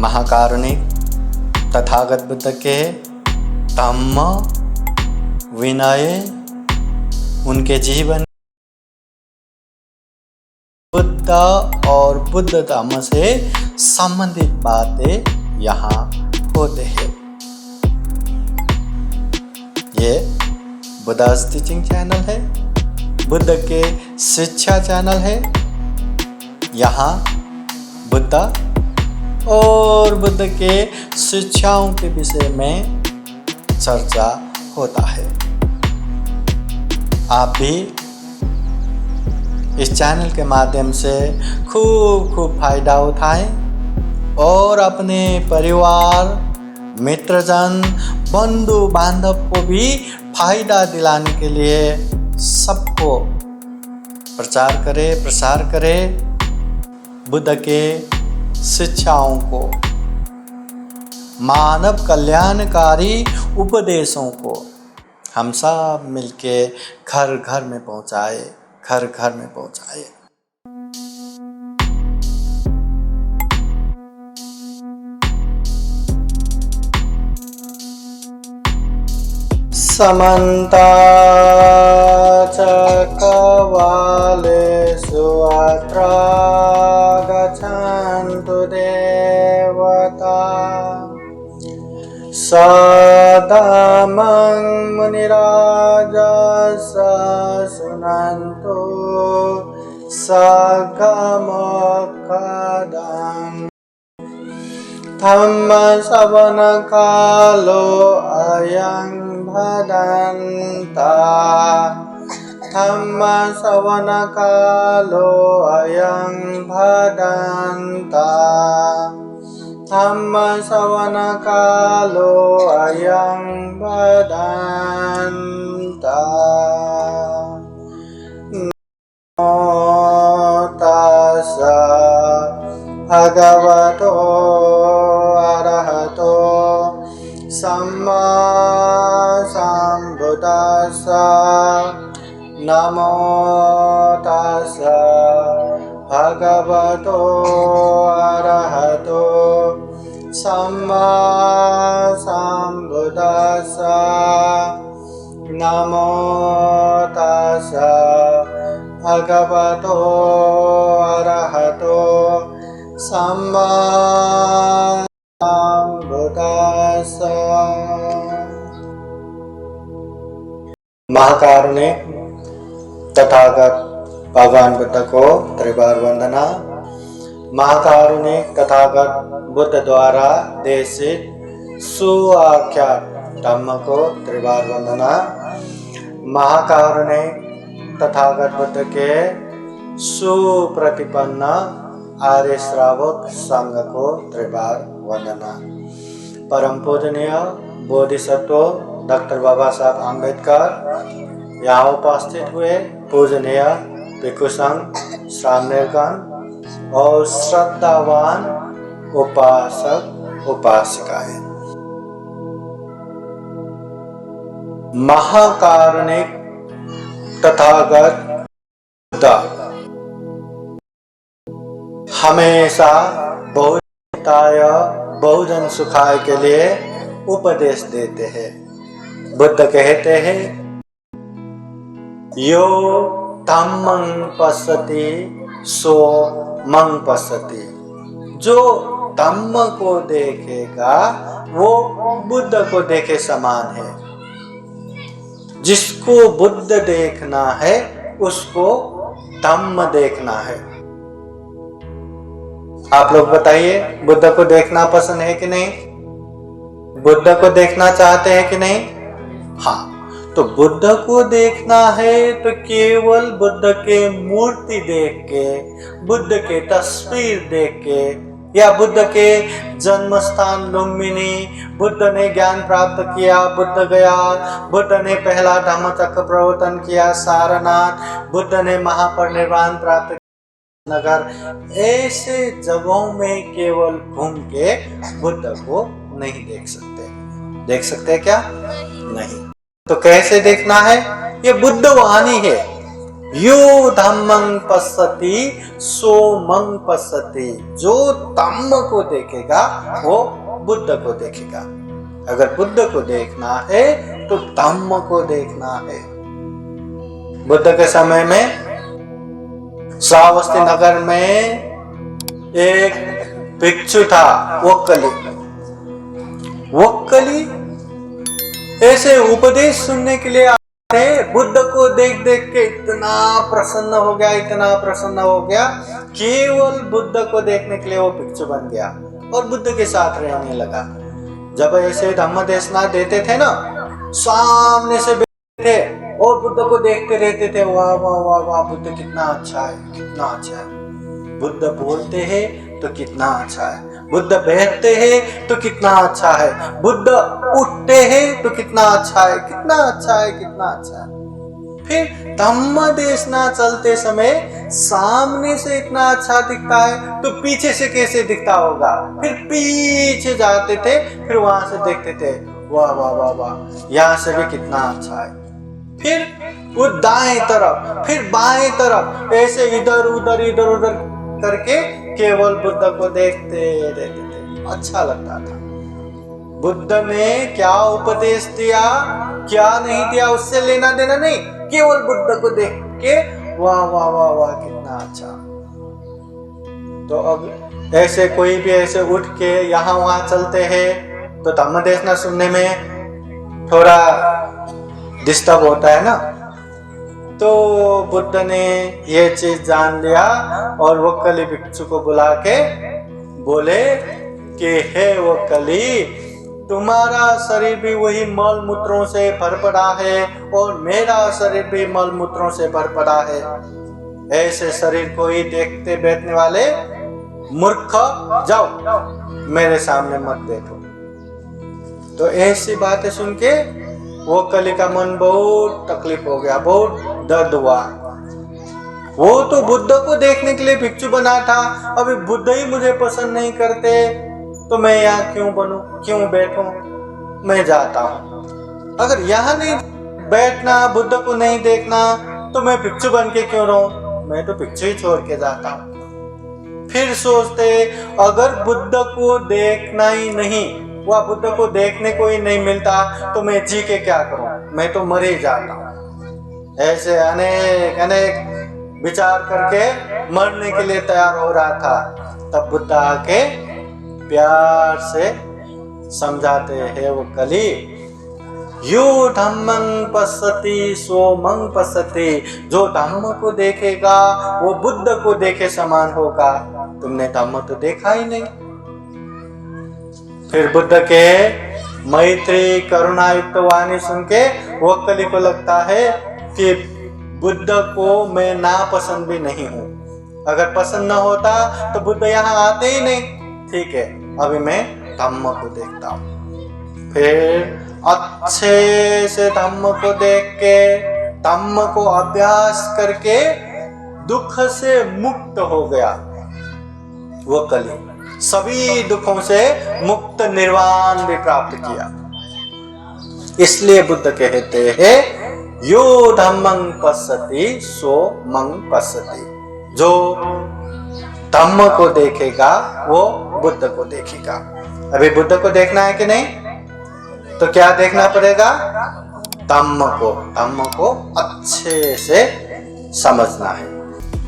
महाकारुणिक तथागत बुद्ध के धम्म विनय, उनके जीवन बुद्ध और बुद्ध धम्म से संबंधित बातें यहाँ होते हैं। ये बुद्धा's टीचिंग चैनल है, बुद्ध के शिक्षा चैनल है। यहाँ बुद्ध और बुद्ध के शिक्षाओं के विषय में चर्चा होता है। आप भी इस चैनल के माध्यम से खूब फायदा उठाएं और अपने परिवार, मित्रजन, बंधु बांधव को भी फायदा दिलाने के लिए सबको प्रसार करें बुद्ध के शिक्षाओं को, मानव कल्याणकारी उपदेशों को हम सब मिलके घर घर में पहुंचाए। समन्ता चक्रवालेषु अत्र गच्छन्तु देवता सदामं मुनिराजः शृण्वन्तु सखमुखदम् धम्मश्रवणकालो अयं भदन्ता धम्मश्रवणकालो अयं भदन्ता धम्मश्रवणकालो अयं भदन्ता। नमो तस्स भगवतो अरहतो सम्मा सम्बुद्दस्स। नमो तस्स भगवतो अरहतो सम्मा सम्बुद्दस्स। नमो तस्स भगवतो अरहतो सम्मा सम्बुद्दस्स। महाकारुणिक तथागत भगवान बुद्ध को त्रिबार वंदना। महाकारुणिक तथागत बुद्ध द्वारा देशित सुआख्यात धम्म को त्रिबार वंदना। महाकारुणिक तथागत बुद्ध के सुप्रतिपन्न आर्य श्रावक संघ को त्रिबार वंदना। परम पूजनीय बोधिसत्व डॉक्टर बाबा साहब आम्बेडकर, यहाँ उपस्थित हुए पूजनीय भिक्षु संघ श्रावणगण और श्रद्धावान उपासक उपासिकाएं। महाकारुणिक तथागत बुद्ध हमेशा बहुजन सुखाय के लिए उपदेश देते हैं। बुद्ध कहते हैं यो धम्मं पश्यति सो मं पश्यति। जो धम्म को देखेगा वो बुद्ध को देखे समान है। जिसको बुद्ध देखना है उसको धम्म देखना है। आप लोग बताइए, बुद्ध को देखना पसंद है कि नहीं? बुद्ध को देखना चाहते हैं कि नहीं? हाँ, तो बुद्ध को देखना है तो केवल बुद्ध के मूर्ति देख के, बुद्ध के तस्वीर देख के, या बुद्ध के जन्म स्थान लुम्बिनी, बुद्ध ने ज्ञान प्राप्त किया, बुद्ध गया, बुद्ध ने पहला धम्मचक्र प्रवर्तन किया सारनाथ, बुद्ध ने महापरिनिर्वाण प्राप्त किया नगर, ऐसे जगहों में केवल घूम के बुद्ध को नहीं देख सकते। देख सकते हैं क्या? नहीं। तो कैसे देखना है? ये बुद्ध वाणी है। यो धम्मं पश्यति सो मं पश्यति। जो धम्म को देखेगा वो बुद्ध को देखेगा। अगर बुद्ध को देखना है तो धम्म को देखना है। बुद्ध के समय में श्रावस्ती नगर में एक भिक्षु था, वक्कली ऐसे उपदेश सुनने के लिए आते। बुद्ध को देख देख के इतना प्रसन्न हो गया, केवल बुद्ध को देखने के लिए वो भिक्षु बन गया और बुद्ध के साथ रहने लगा। जब ऐसे धम्म देशना देते थे ना, सामने से बैठते थे और बुद्ध को देखते रहते थे। वाह वाह वाह वाह, बुद्ध कितना अच्छा है। बुद्ध बोलते हैं तो कितना अच्छा है, बुद्ध बैठते हैं तो कितना अच्छा है, बुद्ध उठते हैं तो कितना अच्छा है। फिर धम्म देशना चलते समय सामने से इतना अच्छा दिखता है तो पीछे से कैसे दिखता होगा। फिर पीछे जाते थे, फिर वहां से देखते थे, वाह वाह वाह वाह, यहाँ से भी कितना अच्छा है। फिर वो दाएं तरफ, फिर बाएं तरफ, ऐसे इधर उधर करके केवल बुद्ध को देखते रहते थे। अच्छा लगता था। बुद्ध ने क्या उपदेश दिया, क्या नहीं दिया, उससे लेना देना नहीं, केवल बुद्ध को देख के वाह वाह वाह वाह कितना अच्छा। तो अब ऐसे कोई भी ऐसे उठ के यहाँ वहां चलते हैं तो धम्म देशना सुनने में थोड़ा डिस्टर्ब होता है ना। तो बुद्ध ने ये चीज जान लिया और वक्कली भिक्षु को बुला के बोले कि हे वक्कली, तुम्हारा शरीर भी वही मल मूत्रों से भर पड़ा है और मेरा शरीर भी मल मूत्रों से भर पड़ा है। ऐसे शरीर को ही देखते बैठने वाले मूर्ख, जाओ मेरे सामने मत बैठो। तो ऐसी बातें सुन के वक्कली का मन बहुत तकलीफ हो गया, बहुत दर्द हुआ। वो तो बुद्ध को देखने के लिए भिक्षु बना था, अभी बुद्ध ही मुझे पसंद नहीं करते तो मैं यहाँ क्यों बनूं, क्यों बैठूं, मैं जाता हूँ। अगर यहाँ नहीं बैठना, बुद्ध को नहीं देखना तो मैं भिक्षु बन के क्यों रहूं, मैं तो भिक्षु ही छोड़ के जाता हूँ। फिर सोचते अगर बुद्ध को देखना ही नहीं, वह बुद्ध को देखने को ही नहीं मिलता तो मैं जी के क्या करूं, मैं तो मर ही जाता हूं। ऐसे अनेक विचार करके मरने के लिए तैयार हो रहा था। तब बुद्ध आके प्यार से समझाते हैं, वो कली यो धम्मं पश्यति सो मं पश्यति। जो धम्म को देखेगा वो बुद्ध को देखे समान होगा। तुमने धम्म तो देखा ही नहीं। फिर बुद्ध के मैत्री करुणायुक्त वाणी सुन के वक्कली को लगता है कि बुद्ध को मैं नापसंद भी नहीं हूं। अगर पसंद न होता तो बुद्ध यहाँ आते ही नहीं। ठीक है, अभी मैं धम्म को देखता हूँ। फिर अच्छे से धम्म को देख के, धम्म को अभ्यास करके दुख से मुक्त हो गया वक्कली। सभी दुखों से मुक्त निर्वाण भी प्राप्त किया। इसलिए बुद्ध कहते हैं यो धम्मं पश्यति सो मं पश्यति। जो धम्म को देखेगा वो बुद्ध को देखेगा। अभी बुद्ध को देखना है कि नहीं, तो क्या देखना पड़ेगा, धम्म को अच्छे से समझना है।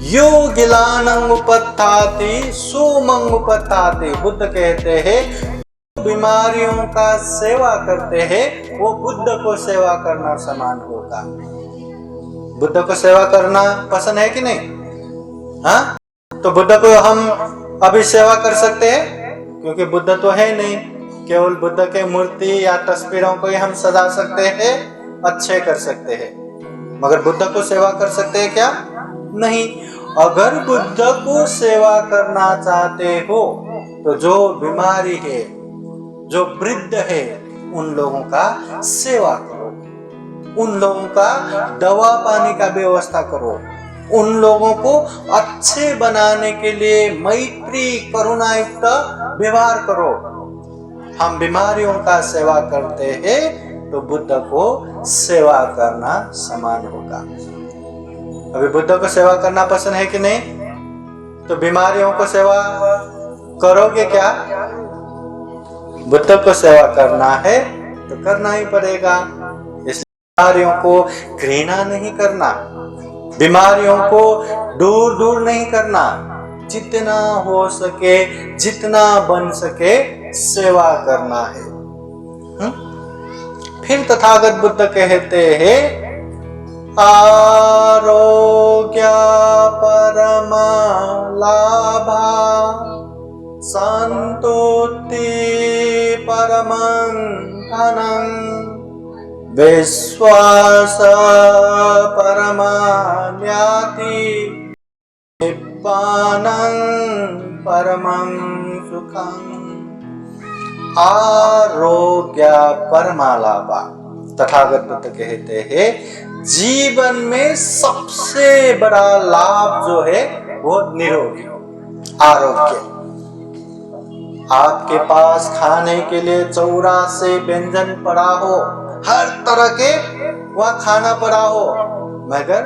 यो गिलानं उपत्थाति सोमं उपत्थाति। बुद्ध कहते हैं बीमारियों का सेवा करते हैं वो बुद्ध को सेवा करना समान होगा। बुद्ध को सेवा करना पसंद है कि नहीं? हाँ, तो बुद्ध को हम अभी सेवा कर सकते हैं क्योंकि बुद्ध तो है नहीं। केवल बुद्ध के मूर्ति या तस्वीरों को ही हम सजा सकते हैं, अच्छे कर सकते हैं, मगर बुद्ध को सेवा कर सकते हैं क्या? नहीं। अगर बुद्ध को सेवा करना चाहते हो तो जो बीमारी है, जो वृद्ध है, उन लोगों का सेवा करो, उन लोगों का दवा पानी का व्यवस्था करो, उन लोगों को अच्छे बनाने के लिए मैत्री करुणायुक्त व्यवहार करो। हम बीमारियों का सेवा करते हैं तो बुद्ध को सेवा करना समान होगा। अभी बुद्ध को सेवा करना पसंद है कि नहीं? तो बीमारियों को सेवा करोगे क्या? बुद्ध को सेवा करना है तो करना ही पड़ेगा। इसलिए बीमारियों को घृणा नहीं करना, बीमारियों को दूर दूर नहीं करना, जितना हो सके, जितना बन सके सेवा करना है। फिर तथागत बुद्ध कहते हैं आरोग्य परमा लाभा संतुष्टि परमं धनं विश्वास परमान्याति निब्बानं परमं सुखं। आरोग्य परमालाभा, तथागत बुद्ध कहते हैं जीवन में सबसे बड़ा लाभ जो है वो निरोगी आरोग्य। आपके पास खाने के लिए 84 व्यंजन पड़ा हो, हर तरह के वह खाना पड़ा हो, मगर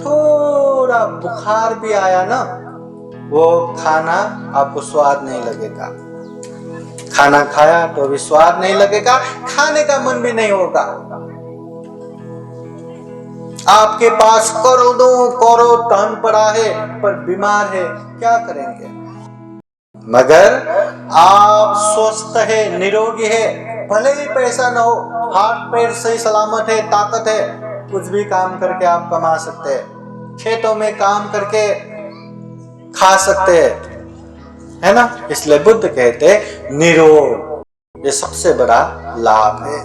थोड़ा बुखार भी आया ना, वो खाना आपको स्वाद नहीं लगेगा। खाना खाया तो भी स्वाद नहीं लगेगा, खाने का मन भी नहीं होगा। आपके पास करोड़ों करोड़ धन पड़ा है पर बीमार है, क्या करेंगे? मगर आप स्वस्थ है, निरोगी है, भले ही पैसा न हो, हाथ पैर सही सलामत है, ताकत है, कुछ भी काम करके आप कमा सकते हैं, खेतों में काम करके खा सकते हैं, है ना? इसलिए बुद्ध कहते हैं निरोग, ये सबसे बड़ा लाभ है।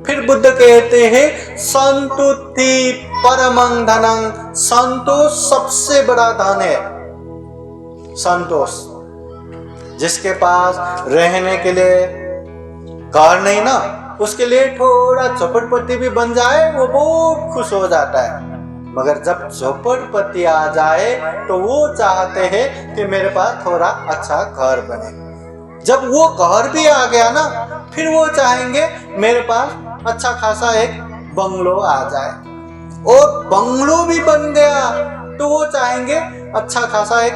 फिर बुद्ध कहते हैं संतुष्टि परमं धनं, संतोष सबसे बड़ा धन है। संतोष, जिसके पास रहने के लिए घर नहीं ना, उसके लिए थोड़ा झोपड़पट्टी भी बन जाए वो बहुत खुश हो जाता है। मगर जब झोपड़पट्टी आ जाए तो वो चाहते हैं कि मेरे पास थोड़ा अच्छा घर बने। जब वो घर भी आ गया ना, फिर वो चाहेंगे मेरे पास अच्छा खासा एक बंगलो आ जाए, और बंगलो भी बन गया तो वो चाहेंगे अच्छा खासा एक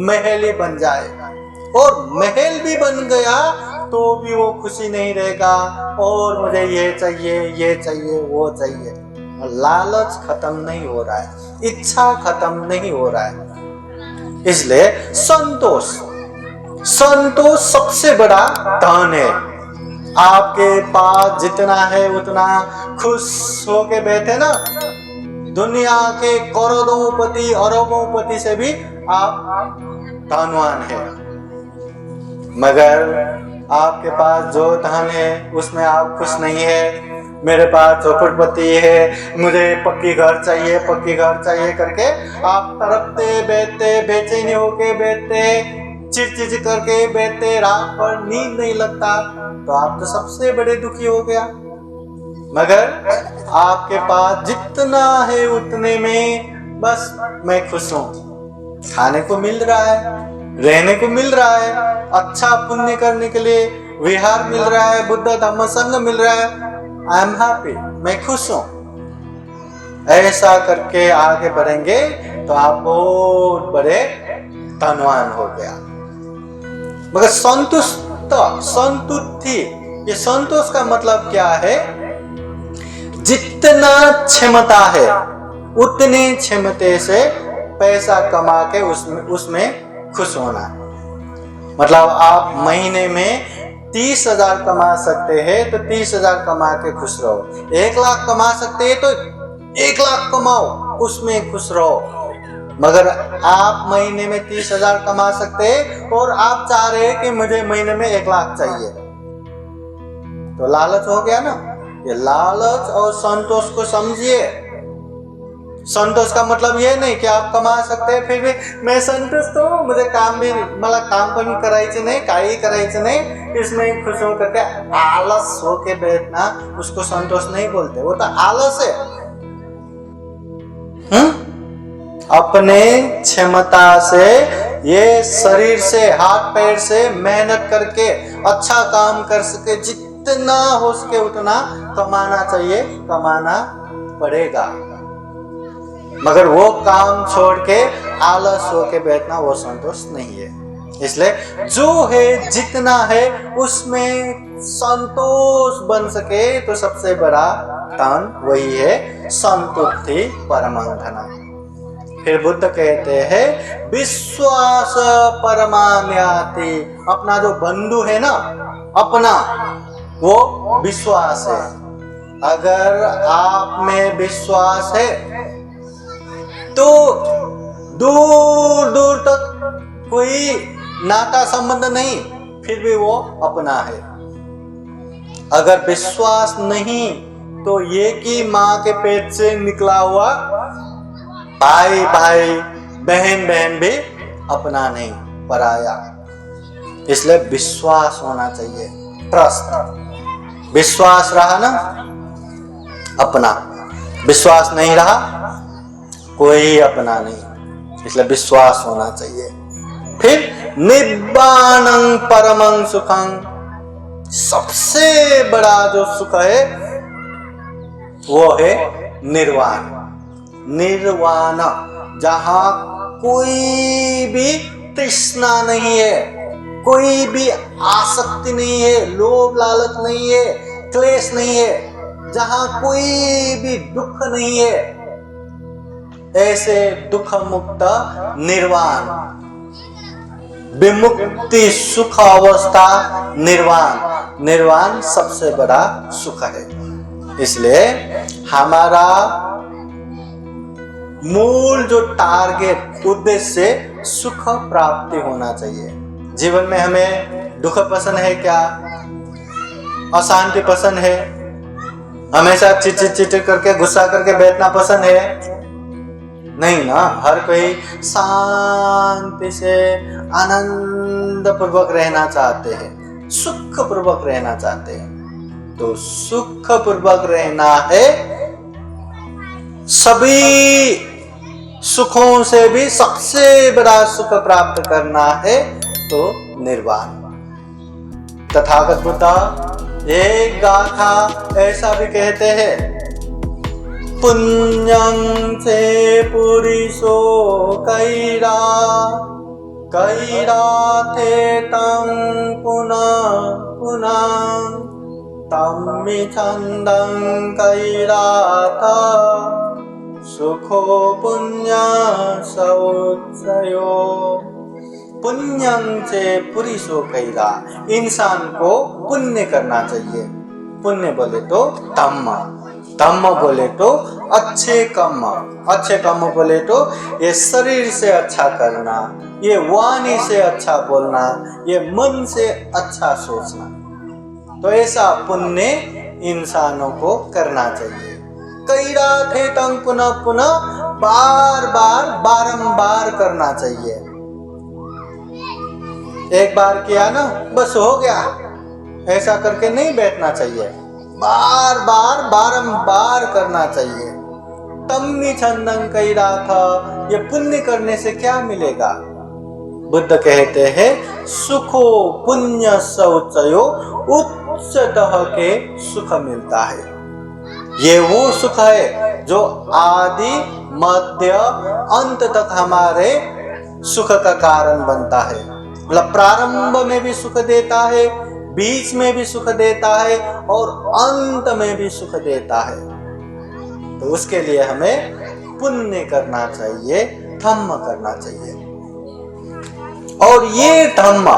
महल ही बन जाए, और महल भी बन गया तो भी वो खुशी नहीं रहेगा, और मुझे ये चाहिए, ये चाहिए, वो चाहिए। लालच खत्म नहीं हो रहा है, इच्छा खत्म नहीं हो रहा है। इसलिए संतोष, संतोष सबसे बड़ा धन है। आपके पास जितना है उतना खुश होके बैठे ना, दुनिया के करोड़ोंपति अरबोंपति से भी आप धनवान है। मगर आपके पास जो धन है उसमें आप खुश नहीं है। मेरे पास झोपड़पट्टी है, मुझे पक्की घर चाहिए, पक्की घर चाहिए करके आप तड़पते बैठते, बेचैनी होके बैठते, चिड़चिड़ करके बैठते, रात पर नींद नहीं लगता, तो आप तो सबसे बड़े दुखी हो गया। मगर आपके पास जितना है उतने में बस मैं खुश हूँ, खाने को मिल रहा है, रहने को मिल रहा है, अच्छा पुण्य करने के लिए विहार मिल रहा है, बुद्ध धम्म संघ मिल रहा है, आई एम हैप्पी, मैं खुश हूं। ऐसा करके आगे बढ़ेंगे तो आप बहुत बड़े धनवान हो गया। मगर संतुष्टि, ये संतोष का मतलब क्या है? जितना क्षमता है उतने क्षमते से पैसा कमा के उसमें खुश होना। मतलब आप महीने में 30,000 कमा सकते हैं तो 30,000 कमा के खुश रहो। 1 लाख कमा सकते हैं तो 1 लाख कमाओ, उसमें खुश रहो। मगर आप महीने में 30,000 कमा सकते हैं और आप चाह रहे हैं कि मुझे महीने में 1 लाख चाहिए, तो लालच हो गया ना। ये लालच और संतोष को समझिए। संतोष का मतलब ये नहीं कि आप कमा सकते हैं फिर भी मैं संतुष्ट हूँ, मुझे काम भी मला काम पण करायचे नाही, काही करायचं नहीं, इसमें खुश हो करके आलस होके बैठना, उसको संतोष नहीं बोलते, वो तो आलस है। अपने क्षमता से, ये शरीर से, हाथ पैर से मेहनत करके अच्छा काम कर सके, जितना हो सके उतना कमाना चाहिए, कमाना पड़ेगा। मगर वो काम छोड़ के आलस होके बैठना वो संतोष नहीं है। इसलिए जो है जितना है उसमें संतोष बन सके तो सबसे बड़ा धन वही है संतुष्टि परमं धनम। फिर बुद्ध कहते हैं विश्वास परमाम्याति। अपना जो बंधु है ना, अपना वो विश्वास है। अगर आप में विश्वास है तो दूर दूर तक कोई नाता संबंध नहीं, फिर भी वो अपना है। अगर विश्वास नहीं तो ये कि माँ के पेट से निकला हुआ भाई भाई बहन बहन भी अपना नहीं, पराया। इसलिए विश्वास होना चाहिए, ट्रस्ट। विश्वास रहा ना अपना, विश्वास नहीं रहा कोई अपना नहीं। इसलिए विश्वास होना चाहिए। फिर निब्बाणं परमं सुखं। सबसे बड़ा जो सुख है वो है निर्वाण। निर्वाण, जहां कोई भी तृष्णा नहीं है, कोई भी आसक्ति नहीं है, लोभ लालच नहीं है, क्लेश नहीं है, जहां कोई भी दुख नहीं है, ऐसे दुख मुक्त निर्वाण, विमुक्ति सुख अवस्था निर्वाण। निर्वाण सबसे बड़ा सुख है। इसलिए हमारा मूल जो टारगेट उद्देश्य सुख प्राप्ति होना चाहिए। जीवन में हमें दुख पसंद है क्या, अशांति पसंद है, हमेशा चिट करके गुस्सा करके बैठना पसंद है? नहीं ना। हर कोई शांति से आनंद पूर्वक रहना चाहते हैं, सुख पूर्वक रहना चाहते हैं। तो सुख पूर्वक रहना है, सभी सुखों से भी सबसे बड़ा सुख प्राप्त करना है तो निर्वाण। तथागत बुद्ध एक गाथा ऐसा भी कहते हैं, पुण्यं से पुरुषो कैरा कैरा थे तम पुनः पुनः तम्मि छन्दं कैराथा सुखो पुण्य सौत्सयो। पुण्यं से पुरुषो कैरा, इंसान को पुण्य करना चाहिए। पुण्य बोले तो धम्म, धम्म बोले तो अच्छे कर्म, अच्छे कर्म बोले तो ये शरीर से अच्छा करना, ये वाणी से अच्छा बोलना, ये मन से अच्छा सोचना। तो ऐसा पुण्य इंसानों को करना चाहिए। कैरा थे तंग पुनः पुनः, बार बार बारंबार करना चाहिए। एक बार किया ना बस हो गया, ऐसा करके नहीं बैठना चाहिए, बार बार बारंबार करना चाहिए। तम्मि छन्दं कैरा था, ये पुण्य करने से क्या मिलेगा? बुद्ध कहते हैं सुखो पुण्य शौचयो, उच्चतः के सुख मिलता है। ये वो सुख है जो आदि मध्य अंत तक हमारे सुख का कारण बनता है। मतलब प्रारंभ में भी सुख देता है, बीच में भी सुख देता है और अंत में भी सुख देता है। तो उसके लिए हमें पुण्य करना चाहिए, धम्म करना चाहिए। और ये धम्म,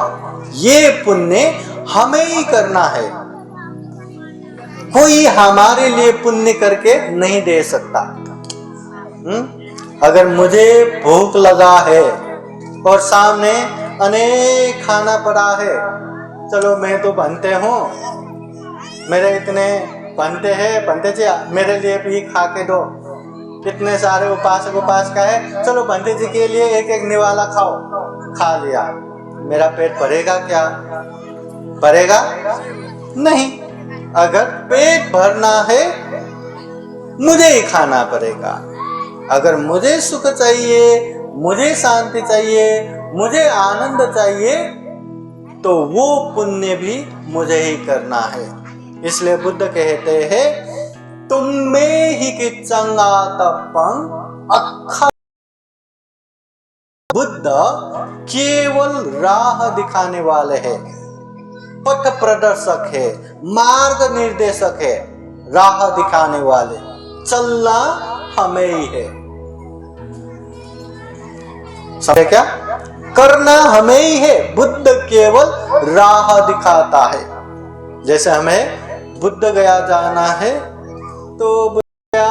ये पुण्य हमें ही करना है, कोई हमारे लिए पुण्य करके नहीं दे सकता। अगर मुझे भूख लगा है और सामने अनेक खाना पड़ा है, चलो मैं तो बनते हूँ, मेरे इतने बनते हैं, बनते जी मेरे लिए भी खा के दो, इतने सारे उपासक उपासिका है, चलो बनते जी के लिए एक एक निवाला खाओ। खा लिया, मेरा पेट भरेगा क्या? भरेगा नहीं। अगर पेट भरना है मुझे ही खाना पड़ेगा। अगर मुझे सुख चाहिए, मुझे शांति चाहिए, मुझे आनंद चाहिए, तो वो पुण्य भी मुझे ही करना है। इसलिए बुद्ध कहते हैं तुम में ही किच्चंगा तपं अखा बुद्ध केवल राह दिखाने वाले हैं, पथ प्रदर्शक है, मार्ग निर्देशक है, राह दिखाने वाले। चलना हमें ही है, समझे क्या? करना हमें ही है। बुद्ध केवल राह दिखाता है। जैसे हमें बुद्ध गया जाना है तो बुद्ध गया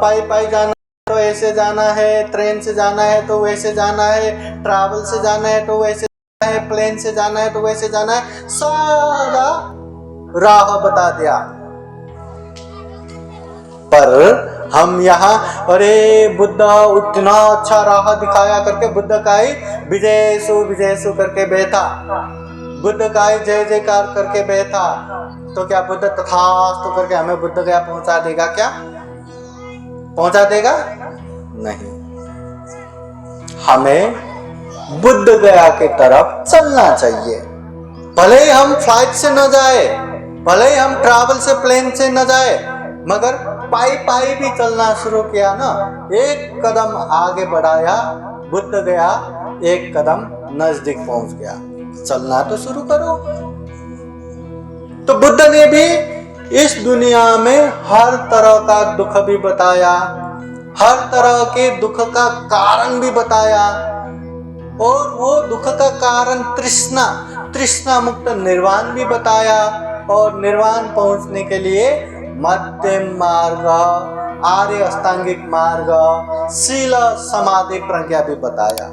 पाई पाई जाना तो ऐसे जाना है, ट्रेन से जाना है तो वैसे जाना है, ट्रैवल से जाना है तो वैसे जाना है, प्लेन से जाना है तो वैसे जाना है, सारा राह बता दिया। पर हम यहाँ अरे बुद्ध इतना अच्छा राह दिखाया करके बुद्ध का ही विजयसु करके बैठा, बुद्ध का ही जय जयकार करके बैठा, तो क्या बुद्ध तथास्तु करके हमें बुद्ध गया पहुंचा देगा? क्या पहुंचा देगा? नहीं। हमें बुद्ध गया की तरफ चलना चाहिए। भले ही हम फ्लाइट से न जाए, भले ही हम ट्रैवल से प्लेन से न जाए, मगर पाई पाई भी चलना शुरू किया ना, एक कदम आगे बढ़ाया, बुद्ध गया एक कदम नजदीक पहुंच गया। चलना तो शुरू करो। तो बुद्ध ने भी इस दुनिया में हर तरह का दुख भी बताया, हर तरह के दुख का कारण भी बताया, और वो दुख का कारण तृष्णा मुक्त निर्वाण भी बताया, और निर्वाण पहुंचने के लिए मध्यम मार्ग, आर्य अष्टांगिक मार्ग, शील समाधि प्रज्ञा भी बताया।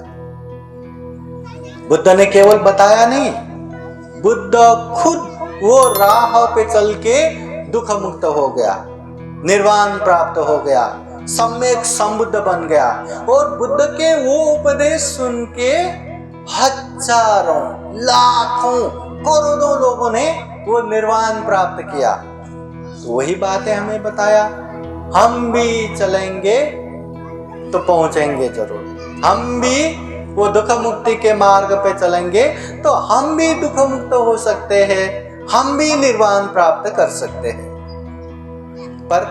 बुद्ध ने केवल बताया नहीं, बुद्ध खुद वो राह पे चल के दुख मुक्त हो गया, निर्वाण प्राप्त हो गया, सम्यक संबुद्ध बन गया। और बुद्ध के वो उपदेश सुन के हजारों, लाखों, करोड़ों लोगों ने वो निर्वाण प्राप्त किया। तो वही बातें हमें बताया। हम भी चलेंगे तो पहुंचेंगे जरूर, हम भी वो दुख मुक्ति के मार्ग पे चलेंगे तो हम भी दुख मुक्त हो सकते हैं, हम भी निर्वाण प्राप्त कर सकते हैं। पर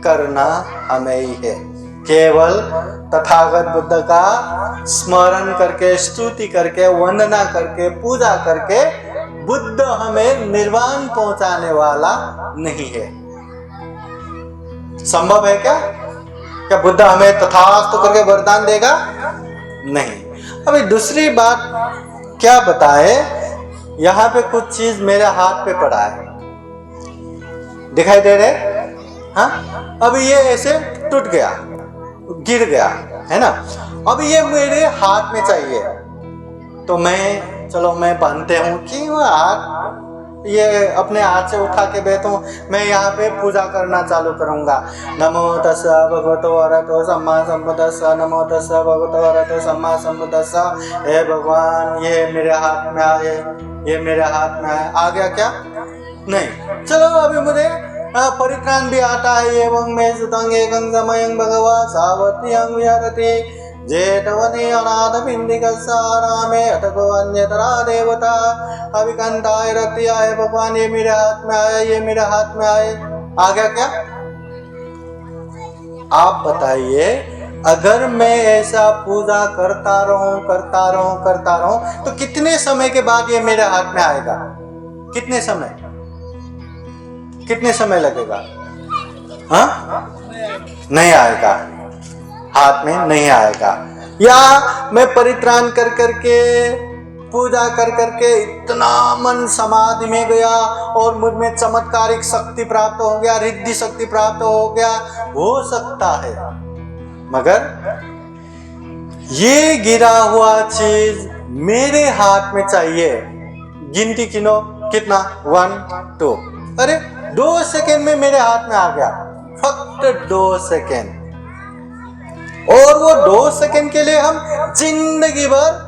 करना हमें ही है। केवल तथागत बुद्ध का स्मरण करके, स्तुति करके, वंदना करके, पूजा करके बुद्ध हमें निर्वाण पहुंचाने वाला नहीं है। संभव है क्या? क्या बुद्ध हमें तथास्तु करके वरदान देगा? नहीं। अभी दूसरी बात क्या बताए, यहाँ पे कुछ चीज मेरे हाथ पे पड़ा है, दिखाई दे रहे? हाँ, अभी ये ऐसे टूट गया, गिर गया, है ना? अभी ये मेरे हाथ में चाहिए, तो मैं बनते हूँ कि हाथ ये अपने हाथ से उठा के बैठूं, मैं यहाँ पे पूजा करना चालू करूंगा। नमो तस्सा भगवतो अरहतो सम्मा सम्बुद्धस्सा, नमो तस्सा भगवतो अरहतो सम्मा सम्बुद्धस्सा। हे भगवान, ये मेरे हाथ में आए, ये मेरे हाथ में आए। आ गया क्या? नहीं। चलो अभी मुझे परित्राण भी आता है। एवं मैं सुतंग एकं समयं भगवा सावत्यं विहरति जेतवने अनाथ पिंडिकसारामे अथको अन्यतरा देवता अभिकंताय रत्याय। भगवान ये मेरे हाथ में आया, ये मेरे हाथ में आए। आ गया क्या? आप बताइए, अगर मैं ऐसा पूजा करता रहूं तो कितने समय के बाद ये मेरे हाथ में आएगा? कितने समय लगेगा? हाँ, नहीं आएगा, हाथ में नहीं आएगा। या मैं परित्राण कर करके, पूजा कर करके इतना मन समाधि में गया और मुझ में चमत्कारिक शक्ति प्राप्त हो गया, रिद्धि शक्ति प्राप्त हो गया, हो सकता है। मगर ये गिरा हुआ चीज मेरे हाथ में चाहिए। गिनती गिनो, कितना? 1 2। अरे 2 सेकेंड में मेरे हाथ में आ गया, फक्त 2 सेकेंड। और वो 2 सेकेंड के लिए हम जिंदगी भर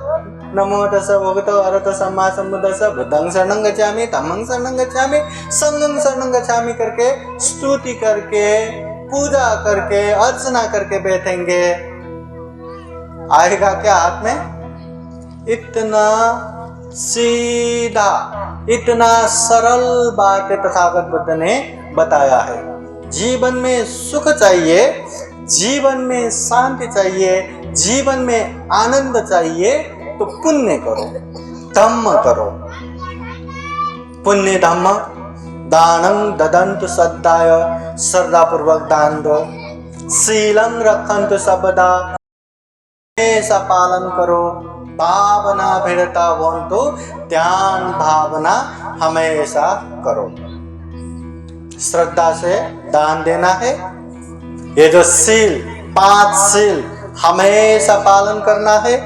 नमो तस्सा भगवतो अरहतो सम्मा सम्बुद्धस्सा, बुद्धं शरणं गच्छामि, धम्मं शरणं गच्छामि, संघं शरणं गच्छामि करके स्तुति करके, पूजा करके, अर्चना करके बैठेंगे। आएगा क्या हाथ में? इतना सीधा, इतना सरल बात तथागत बुद्ध ने बताया है। जीवन में सुख चाहिए, जीवन में शांति चाहिए, जीवन में आनंद चाहिए, तो पुण्य करो, धम्म करो। पुण्य धम्म दानं ददन्तु सद्दाय, श्रद्धा पूर्वक दान दो। शीलं रखन्तु सबदा, ऐसा पालन करो। भावना भिड़ता होन्तु, ध्यान भावना हमेशा करो। श्रद्धा से दान देना है। ये जो शील, 5 शील हमेशा पालन करना है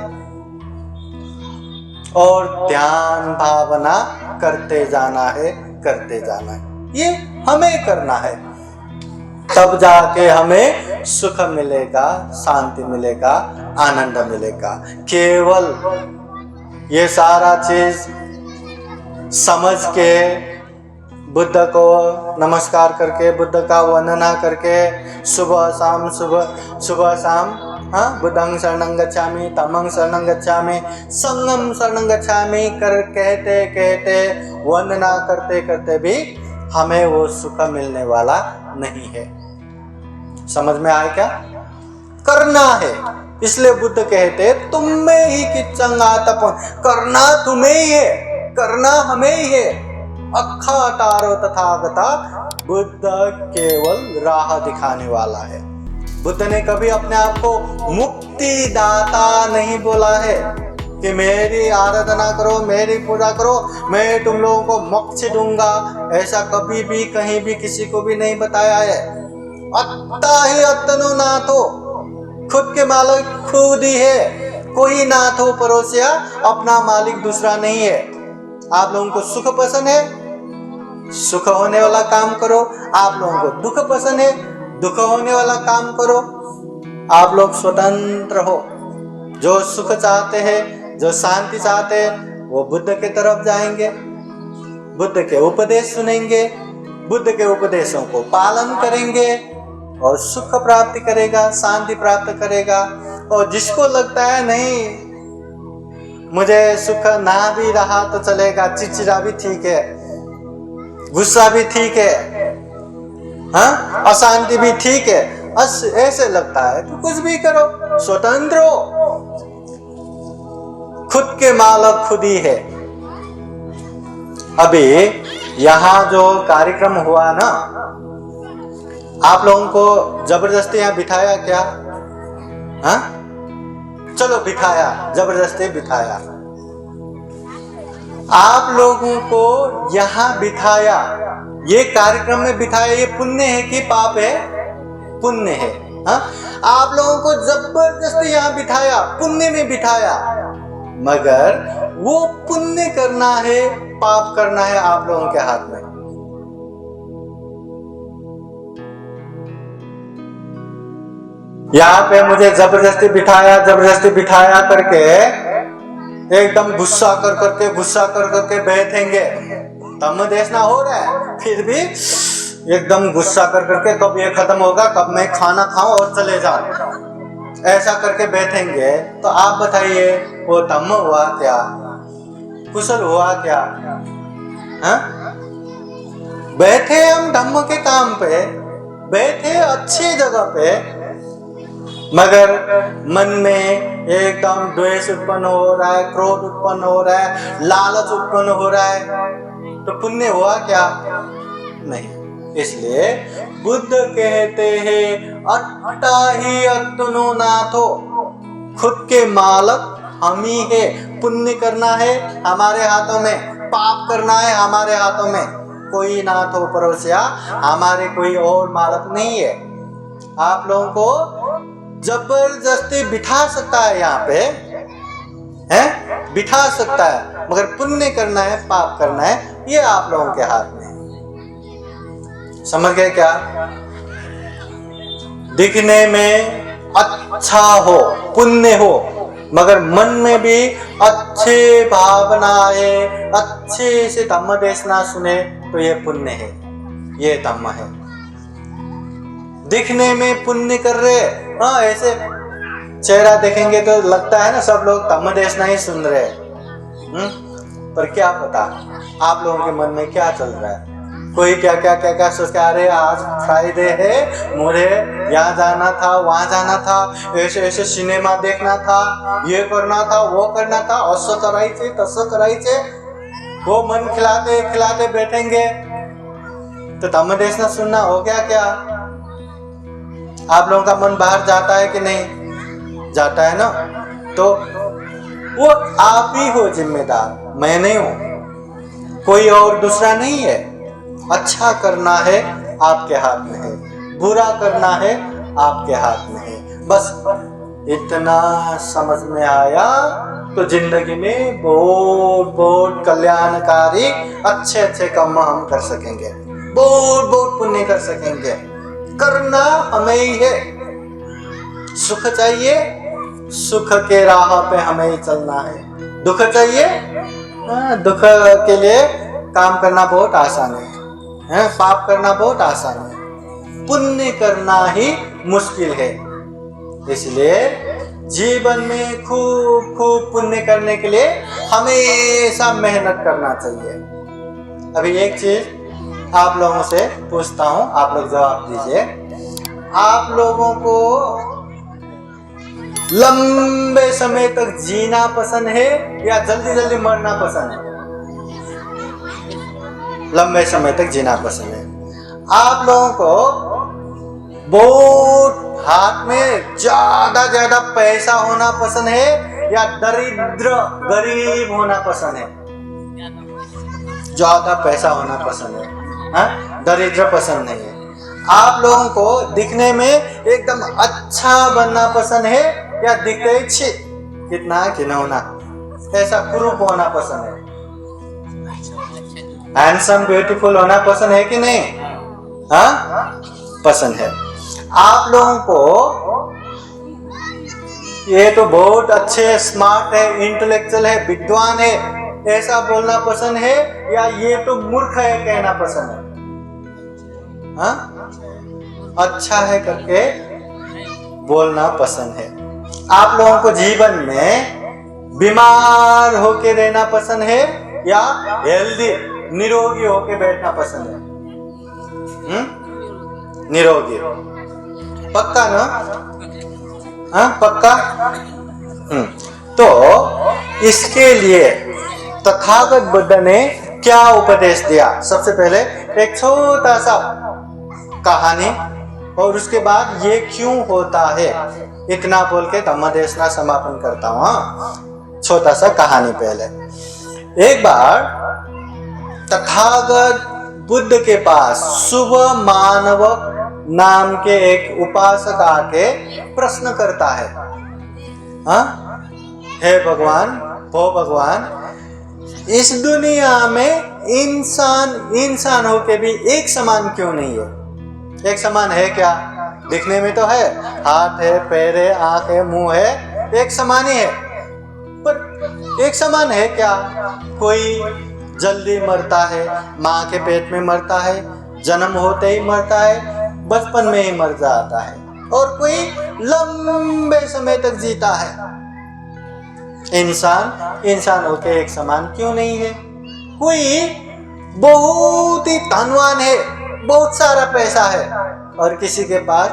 और ध्यान भावना करते जाना है, करते जाना है। ये हमें करना है, तब जाके हमें सुख मिलेगा, शांति मिलेगा, आनंद मिलेगा। केवल ये सारा चीज समझ के, बुद्ध को नमस्कार करके, बुद्ध का वंदना करके, सुबह शाम बुद्धं शरणं गच्छामि, धम्मं शरणं गच्छामि, संघं शरणं गच्छामि कर कहते कहते, वंदना करते करते भी हमें वो सुख मिलने वाला नहीं है। समझ में आया क्या? करना है। इसलिए बुद्ध कहते तुम में ही किच्चंग आतपन, करना तुम्हें ही है, करना हमें ही है। अक्खा तारो तथागता, बुद्ध केवल राह दिखाने वाला है। बुद्ध ने कभी अपने आप को मुक्तिदाता नहीं बोला है कि मेरी आराधना करो, मेरी पूजा करो, मैं तुम लोगों को मोक्ष दूंगा। ऐसा कभी भी कहीं भी किसी को भी नहीं बताया है। अत्ता ही अत्तनो नाथो, खुद के मालिक खुद ही है, कोई नाथ हो परोसिया, अपना मालिक दूसरा नहीं है। आप लोगों को सुख पसंद है, सुख होने वाला काम करो। आप लोगों को दुख पसंद है, दुख होने वाला काम करो। आप लोग स्वतंत्र हो। जो सुख चाहते हैं, जो शांति चाहते हैं, वो बुद्ध के तरफ जाएंगे, बुद्ध के उपदेश सुनेंगे, बुद्ध के उपदेशों को पालन करेंगे और सुख प्राप्ति करेगा, शांति प्राप्त करेगा। और जिसको लगता है नहीं मुझे सुख ना भी रहा तो चलेगा, चिड़चिड़ा भी ठीक है, गुस्सा भी ठीक है, हाँ, अशांति भी ठीक है, ऐसे लगता है तो कुछ भी करो, स्वतंत्र हो। खुद के मालिक खुद ही है। अभी यहाँ जो कार्यक्रम हुआ ना, आप लोगों को जबरदस्ती यहाँ बिठाया क्या? हाँ, चलो बिठाया, जबरदस्ती बिठाया। आप लोगों को यहाँ बिठाया, ये कार्यक्रम में बिठाया, ये पुण्य है कि पाप है? पुण्य है। हाँ, आप लोगों को जबरदस्ती यहाँ बिठाया, पुण्य में बिठाया, मगर वो पुण्य करना है, पाप करना है आप लोगों के हाथ में। यहाँ पे मुझे जबरदस्ती बिठाया करके एकदम गुस्सा कर करके बैठेंगे। धम्म देशना हो रहा है, फिर भी एकदम गुस्सा कर करके कब ये खत्म होगा, कब मैं खाना खाऊं और चले जाऊं, ऐसा करके बैठेंगे। तो आप बताइए वो धम्म हुआ क्या? कुशल हुआ क्या? हाँ? बैठे हम धम्म के काम पे, बैठे अच्छी जगह पे, मगर मन में एकदम द्वेष उत्पन्न हो रहा है, क्रोध उत्पन्न हो रहा है, लालच उत्पन्न हो रहा है, तो पुण्य हुआ क्या? नहीं। इसलिए बुद्ध कहते हैं अट्टा ही अत्तनो नाथो, खुद के मालिक हम ही है। पुण्य करना है हमारे हाथों में, पाप करना है हमारे हाथों में। कोई नाथ हो परोसिया, हमारे कोई और मालिक नहीं है। आप लोगों को जबरदस्ती बिठा सकता है यहाँ पे, है बिठा सकता है, मगर पुण्य करना है, पाप करना है, ये आप लोगों के हाथ में। समझ गए क्या? दिखने में अच्छा हो, पुण्य हो, मगर मन में भी अच्छे भावनाएं, अच्छे से धम्म देशना सुने, तो ये पुण्य है, ये धम्म है। दिखने में पुण्य कर रहे, हाँ, ऐसे चेहरा देखेंगे तो लगता है ना सब लोग धम्म देशना ही सुन रहे हैं, पर क्या पता आप लोगों के मन में क्या चल रहा है। कोई क्या क्या क्या क्या सोच के, अरे आज फ्राइडे है, मुझे यहाँ जाना था, वहां जाना था, ऐसे ऐसे सिनेमा देखना था, ये करना था, वो करना था, असो करायचे तसो करायचे, वो मन खिलाते खिलाते बैठेंगे। तो धम्म देशना सुनना हो गया क्या? आप लोगों का मन बाहर जाता है कि नहीं जाता है ना? तो वो आप ही हो जिम्मेदार, मैं नहीं हूं, कोई और दूसरा नहीं है। अच्छा करना है आपके हाथ में है, बुरा करना है आपके हाथ में है। बस इतना समझ में आया तो जिंदगी में बहुत बहुत कल्याणकारी अच्छे अच्छे काम हम कर सकेंगे, बहुत बहुत पुण्य कर सकेंगे। करना हमें ही है। सुख चाहिए, सुख के राह पे हमें ही चलना है। दुख चाहिए, दुख के लिए काम करना बहुत आसान है, पाप करना बहुत आसान है, पुण्य करना ही मुश्किल है। इसलिए जीवन में खूब खूब पुण्य करने के लिए हमेशा मेहनत करना चाहिए। अभी एक चीज आप लोगों से पूछता हूं, आप लोग जवाब दीजिए। आप लोगों को लंबे समय तक जीना पसंद है या जल्दी जल्दी मरना पसंद है? लंबे समय तक जीना पसंद है। आप लोगों को बहुत हाथ में ज्यादा ज्यादा पैसा होना पसंद है या दरिद्र गरीब होना पसंद है? ज्यादा पैसा होना पसंद है, दरिद्र पसंद नहीं है। आप लोगों को दिखने में एकदम अच्छा बनना पसंद है या दिखते ही कितना खिलौना ऐसा कुरूप होना पसंद है? हैंडसम ब्यूटीफुल होना पसंद है कि नहीं? पसंद है। आप लोगों को ये तो बहुत अच्छे, स्मार्ट है, इंटेलेक्चुअल है, विद्वान है, ऐसा बोलना पसंद है या ये तो मूर्ख है कहना पसंद है? अच्छा है करके बोलना पसंद है। आप लोगों को जीवन में बीमार होके रहना पसंद है या हेल्दी निरोगी होके बैठना पसंद है? निरोगी पक्का ना? पक्का। तो इसके लिए तथागत बुद्ध ने क्या उपदेश दिया? सबसे पहले एक छोटा सा कहानी और उसके बाद ये क्यों होता है इतना बोल के धम्मदेशना समापन करता हूं। छोटा सा कहानी पहले। एक बार तथागत बुद्ध के पास शुभ मानव नाम के एक उपासक आके प्रश्न करता है, हे भगवान, हो भगवान, इस दुनिया में इंसान होके भी एक समान क्यों नहीं है? एक समान है क्या? दिखने में तो है, हाथ है, पैर है, आंख है, मुंह है, एक समान ही है, पर एक समान है क्या? कोई जल्दी मरता है, माँ के पेट में मरता है, जन्म होते ही मरता है, बचपन में ही मर जाता है, और कोई लंबे समय तक जीता है। इंसान होके एक समान क्यों नहीं है? कोई बहुत ही धनवान है, बहुत सारा पैसा है, और किसी के पास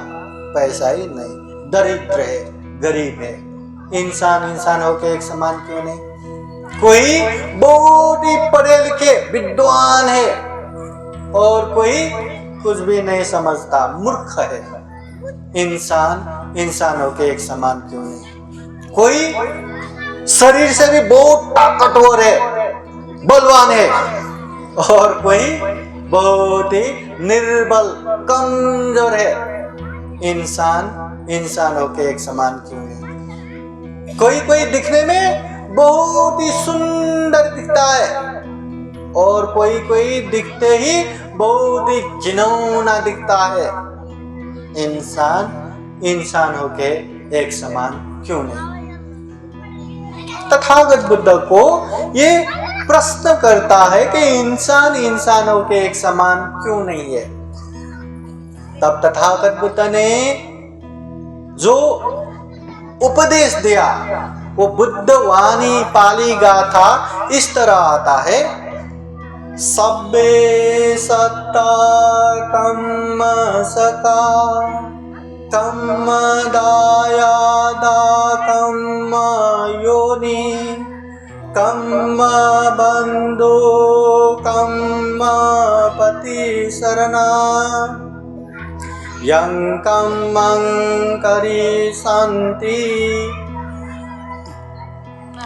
पैसा ही नहीं, दरिद्र है, गरीब है। इंसान होके एक समान क्यों नहीं? कोई बहुत ही पढ़े लिखे विद्वान है और कोई कुछ भी नहीं समझता, मूर्ख है। इंसान होके एक समान क्यों नहीं? कोई शरीर से भी बहुत ताकतवर है, बलवान है, और कोई बहुत ही निर्बल, कमजोर है। इंसान होके एक समान क्यों नहीं? कोई दिखने में बहुत ही सुंदर दिखता है और कोई दिखते ही बहुत ही घिनौना दिखता है। इंसान होके एक समान क्यों नहीं? तथागत बुद्ध को ये प्रश्न करता है कि इंसान होके एक समान क्यों नहीं है। तब तथागत बुद्ध ने जो उपदेश दिया वो बुद्ध वाणी पाली गाथा इस तरह आता है सब्बे सत्ता कम्म सका कम्म दायादा कम्म योनि कम्म बंधु कम्म पति शरणा यं कम्मं करिष्यन्ति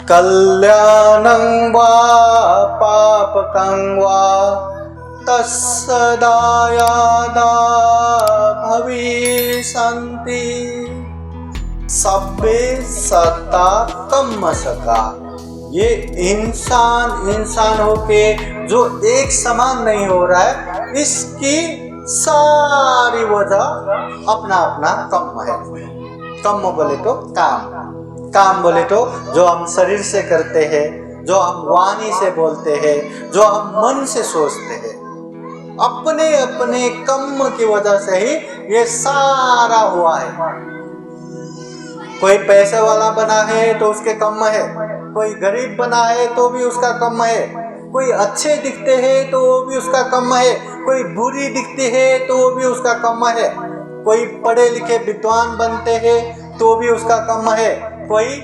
कल्याणं वा पापकं वा तस्य दायादा भविष्यन्ति सब्बे सत्ता कम्म सका। ये इंसान होके जो एक समान नहीं हो रहा है, इसकी सारी वजह अपना अपना कर्म है। कर्म बोले तो काम बोले तो जो हम शरीर से करते हैं, जो हम वाणी से बोलते हैं, जो हम मन से सोचते हैं, अपने अपने कर्म की वजह से ही ये सारा हुआ है। कोई पैसे वाला बना है तो उसके कर्म है, कोई गरीब बना है तो भी उसका कर्म है, कोई अच्छे दिखते हैं तो वो भी उसका कर्म है, कोई बुरी दिखती है तो वो भी उसका कर्म है, कोई पढ़े लिखे विद्वान बनते हैं तो भी उसका कर्म है, कोई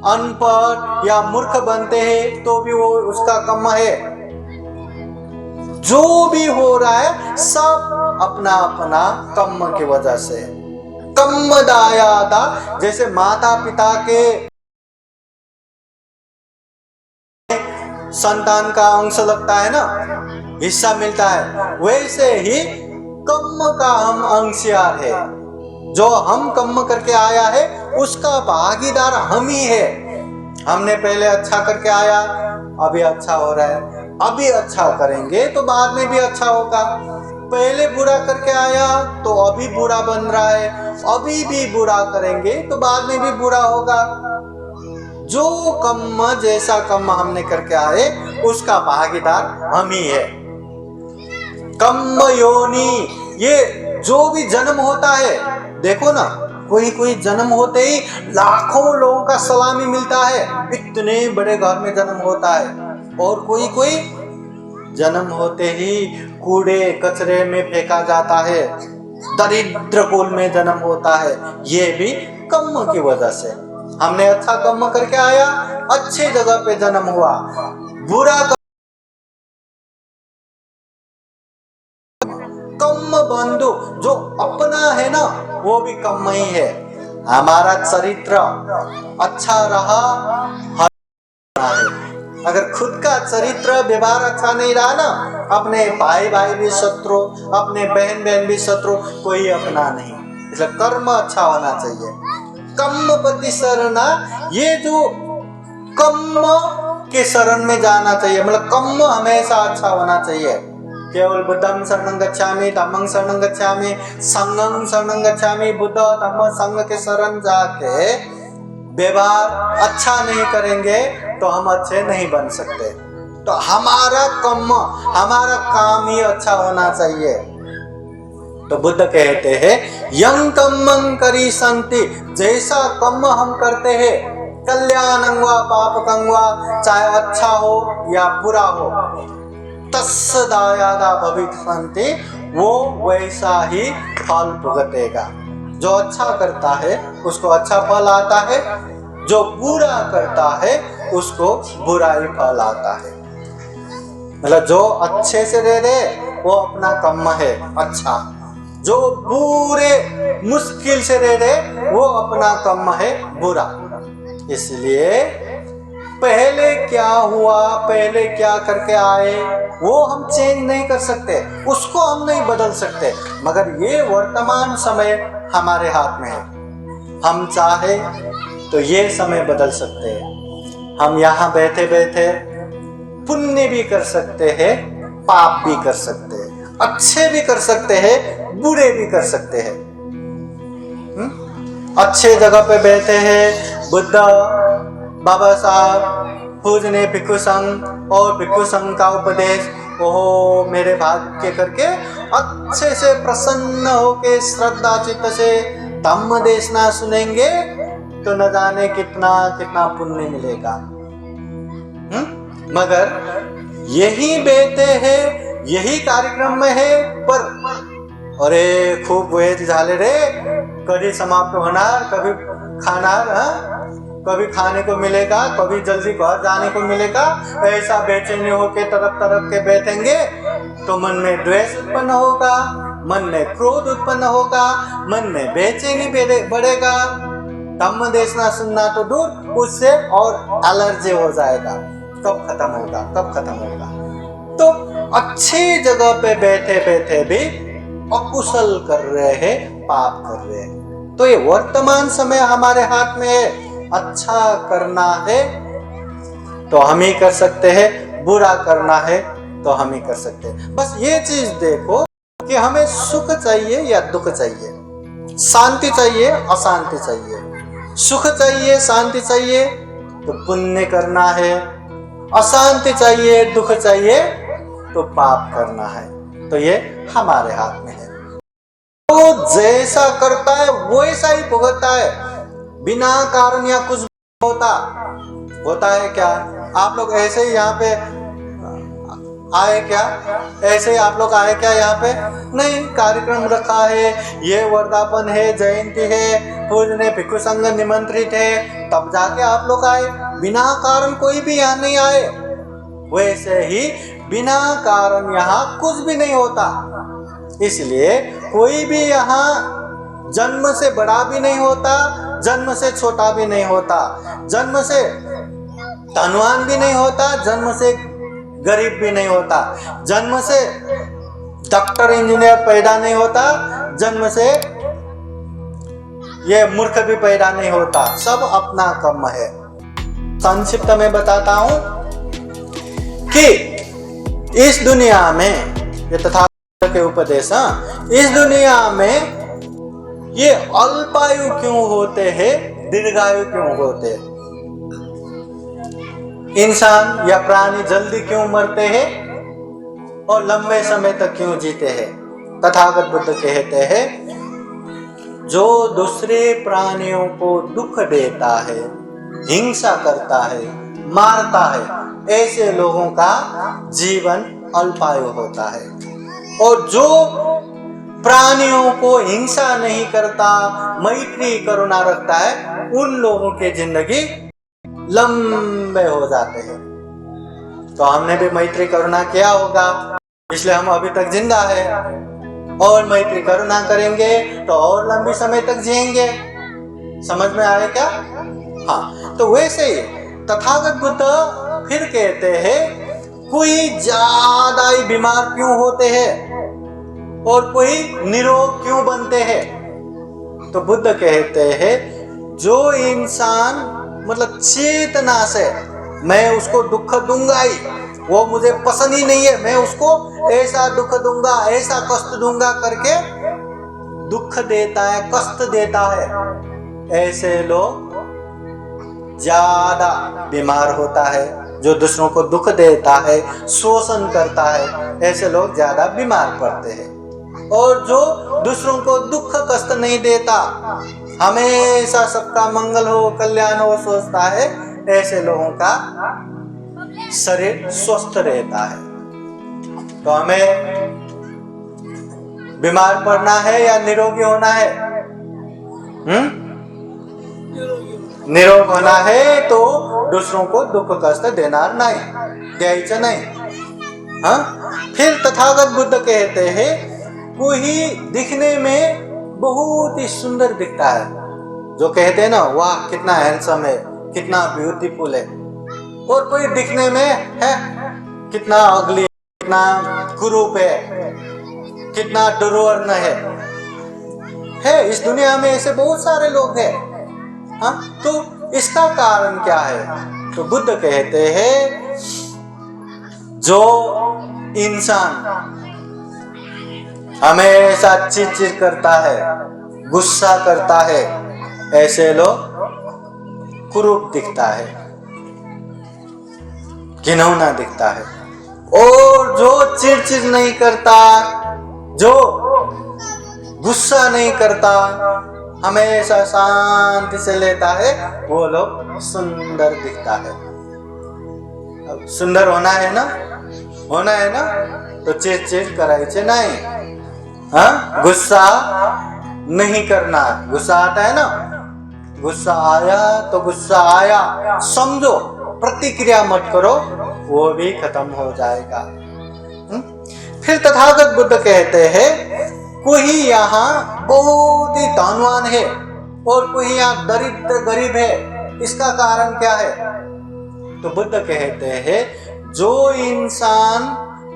अनपढ़ या मूर्ख बनते हैं तो भी वो उसका कर्म है। जो भी हो रहा है सब अपना अपना कर्म की वजह से। कर्म दायादा, जैसे माता पिता के संतान का अंश लगता है ना, हिस्सा मिलता है, वैसे ही कर्म का हम अंशीदार है। जो हम कर्म करके आया है उसका भागीदार हम ही है। हमने पहले अच्छा करके आया, अभी अच्छा हो रहा है, अभी अच्छा करेंगे तो बाद में भी अच्छा होगा। पहले बुरा करके आया तो अभी बुरा बन रहा है, अभी भी बुरा करेंगे तो बाद में भी बुरा होगा। जो कर्म, जैसा कर्म हमने करके आए उसका भागीदार हम ही है। कर्म योनि, ये जो भी जन्म होता है, देखो ना, कोई जन्म होते ही लाखों लोगों का सलामी मिलता है, इतने बड़े घर में जन्म होता है, और कोई जन्म होते ही कूड़े कचरे में फेंका जाता है, दरिद्र कुल में जन्म होता है। ये भी कर्म की वजह से। हमने अच्छा कर्म करके आया, अच्छी जगह पे जन्म हुआ, बुरा कर्म बंधु जो अपना है ना, वो भी कर्म ही है। हमारा चरित्र अच्छा रहा, अगर खुद का चरित्र व्यवहार अच्छा नहीं रहा ना, अपने भाई भी शत्रु, अपने बहन भी शत्रु, कोई अपना नहीं। इसलिए कर्म अच्छा होना चाहिए। कर्म पति शरणा, ये जो कर्म के शरण में जाना चाहिए, मतलब कर्म हमेशा अच्छा होना चाहिए। केवल बुद्धं शरणं गच्छामि, धम्मं शरणं गच्छामि, संघं शरणं गच्छामि, बुद्ध धम्म संघ के शरण जाके व्यवहार अच्छा नहीं करेंगे तो हम अच्छे नहीं बन सकते। तो हमारा कर्म, हमारा काम ही अच्छा होना चाहिए। तो बुद्ध कहते हैं यं कर्मं करिष्यन्ति, जैसा कर्म हम करते हैं, कल्याणं वा पापकं वा, चाहे अच्छा हो या बुरा हो, तस्य दायादा भविष्यन्ति, वो वैसा ही फल भुगतेगा। जो अच्छा करता है उसको अच्छा फल आता है, जो बुरा करता है उसको बुरा ही फल आता है। मतलब जो अच्छे से दे दे वो अपना कर्म है अच्छा, जो बुरे मुश्किल से दे दे वो अपना कर्म है बुरा। इसलिए पहले क्या हुआ, पहले क्या करके आए, वो हम चेंज नहीं कर सकते, उसको हम नहीं बदल सकते, मगर ये वर्तमान समय हमारे हाथ में है। हम चाहे तो ये समय बदल सकते हैं। हम यहाँ बैठे बैठे पुण्य भी कर सकते हैं, पाप भी कर सकते हैं, अच्छे भी कर सकते हैं, बुरे भी कर सकते हैं। अच्छे जगह पे बैठे हैं, बुद्ध बाबा साहब पूजने भिक्षु संघ और भिक्षु संघ का उपदेश, ओहो मेरे भाग्य करके अच्छे से प्रसन्न होके श्रद्धा चित्त से धम्म देशना सुनेंगे तो न जाने कितना कितना पुण्य मिलेगा। मगर यही बेते हैं, यही कार्यक्रम में है, पर अरे खूब वेज झाले रे, कधी समाप्त होणार, कभी खाणार, कभी खाने को मिलेगा, कभी जल्दी घर जाने को मिलेगा, ऐसा बेचैनी होके तरफ तरफ के बैठेंगे तो मन में द्वेष उत्पन्न होगा, मन में क्रोध उत्पन्न होगा, मन में बेचैनी बढ़ेगा, धम्म देखना सुनना तो दूर, उससे और एलर्जी हो जाएगा। कब खत्म होगा, कब खत्म होगा? तो अच्छी जगह पे बैठे बैठे भी अकुशल कर रहे हैं, पाप कर रहे हैं। तो ये वर्तमान समय हमारे हाथ में है, अच्छा करना है तो हम ही कर सकते हैं, बुरा करना है तो हम ही कर सकते हैं। बस ये चीज देखो कि हमें सुख चाहिए या दुख चाहिए, शांति चाहिए अशांति चाहिए। सुख चाहिए शांति चाहिए तो पुण्य करना है, अशांति चाहिए दुख चाहिए तो पाप करना है। तो ये हमारे हाथ में है। तो जैसा करता है वैसा ही भुगतता है, बिना कारण या कुछ होता है क्या? आप लोग ऐसे ही यहाँ पे आए क्या? ऐसे ही आप लोग आए क्या यहाँ पे? नहीं, कार्यक्रम रखा है, ये वर्धापन है, जयंती है, पूजने भिक्षु संघ निमंत्रित है, तब जाके आप लोग आए। बिना कारण कोई भी यहाँ नहीं आए। वैसे ही बिना कारण यहाँ कुछ भी नहीं होता। इसलिए कोई भी यहाँ जन्म से बड़ा भी नहीं होता, जन्म से छोटा भी नहीं होता, जन्म से धनवान भी नहीं होता, जन्म से गरीब भी नहीं होता, जन्म से डॉक्टर इंजीनियर पैदा नहीं होता, जन्म से ये मूर्ख भी पैदा नहीं होता। सब अपना कर्म है। संक्षिप्त में बताता हूं कि इस दुनिया में, ये तथागत के उपदेश, इस दुनिया में ये अल्पायु क्यों होते हैं, दीर्घायु क्यों होते हैं? इंसान या प्राणी जल्दी क्यों मरते हैं और लंबे समय तक क्यों जीते हैं? तथागत बुद्ध कहते हैं, जो दूसरे प्राणियों को दुख देता है, हिंसा करता है, मारता है, ऐसे लोगों का जीवन अल्पायु होता है। और जो प्राणियों को हिंसा नहीं करता, मैत्री करुणा रखता है, उन लोगों की जिंदगी लंबे हो जाते हैं। तो हमने भी मैत्री करुणा किया होगा, इसलिए हम अभी तक जिंदा है। और मैत्री करुणा करेंगे तो और लंबी समय तक जिएंगे। समझ में आए क्या? हाँ, तो वैसे ही तथागत बुद्ध फिर कहते हैं, कोई ज्यादा ही बीमार क्यों होते हैं और कोई निरोग क्यों बनते हैं? तो बुद्ध कहते हैं, जो इंसान मतलब चेतना से मैं उसको दुख दूंगा ही, वो मुझे पसंद ही नहीं है, मैं उसको ऐसा दुख दूंगा, ऐसा कष्ट दूंगा करके दुख देता है, कष्ट देता है, ऐसे लोग ज्यादा बीमार होता है। जो दूसरों को दुख देता है, शोषण करता है, ऐसे लोग ज्यादा बीमार पड़ते हैं। और जो दूसरों को दुख कष्ट नहीं देता, हमेशा सबका मंगल हो, कल्याण हो सोचता है, ऐसे लोगों का शरीर स्वस्थ रहता है। तो हमें बीमार पड़ना है या निरोगी होना है? निरोग होना है तो दूसरों को दुख कष्ट देना नहीं, द्यायचं नहीं। हाँ, फिर तथागत बुद्ध कहते हैं, कोई दिखने में बहुत ही सुंदर दिखता है, जो कहते हैं ना, वाह कितना हैंडसम है, कितना ब्यूटीफुल है, और कोई दिखने में है कितना अगली, कितना कुरूप है, कितना दुर्वर्ण है। इस दुनिया में ऐसे बहुत सारे लोग हैं। हाँ, तो इसका कारण क्या है? तो बुद्ध कहते हैं, जो इंसान हमेशा चिड़चिड़ करता है, गुस्सा करता है, ऐसे लोग कुरूप दिखता है, घिनौना दिखता है। और जो चिड़चिड़ नहीं करता, जो गुस्सा नहीं करता, हमेशा शांति से लेता है, वो लोग सुंदर दिखता है। अब सुंदर होना है ना, होना है ना, तो चिड़चिड़ करायचे नहीं। हाँ, गुस्सा नहीं करना। गुस्सा आता है ना, गुस्सा आया तो गुस्सा आया समझो, प्रतिक्रिया मत करो, वो भी खत्म हो जाएगा। फिर तथागत बुद्ध कहते हैं कोई यहाँ बहुत ही धनवान है और कोई यहाँ दरिद्र गरीब है, इसका कारण क्या है? तो बुद्ध कहते हैं जो इंसान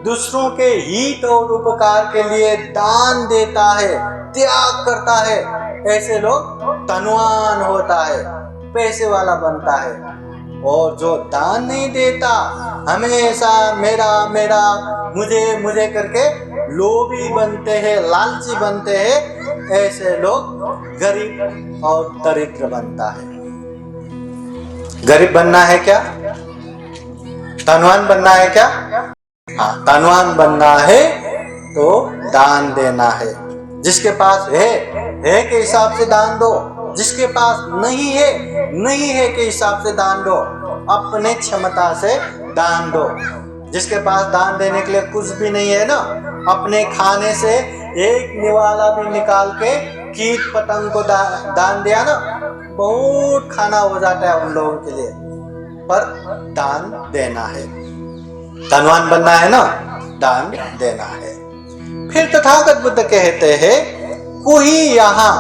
दूसरों के हित और उपकार के लिए दान देता है, त्याग करता है, ऐसे लोग धनवान होता है, पैसे वाला बनता है। और जो दान नहीं देता, हमेशा मेरा मेरा मुझे मुझे करके लोभी बनते हैं, लालची बनते हैं, ऐसे लोग गरीब और दरिद्र बनता है। गरीब बनना है क्या? धनवान बनना है क्या? हाँ, धनवान बनना है तो दान देना है। जिसके पास है के हिसाब से दान दो, जिसके पास नहीं है के हिसाब से दान दो, अपने क्षमता से दान दो। जिसके पास दान देने के लिए कुछ भी नहीं है ना, अपने खाने से एक निवाला भी निकाल के कीट पतंग को दान दिया ना, बहुत खाना हो जाता है उन लोगों के लिए। पर दान देना है, धनवान बनना है ना, दान देना है। फिर तथागत बुद्ध कहते हैं कोई यहाँ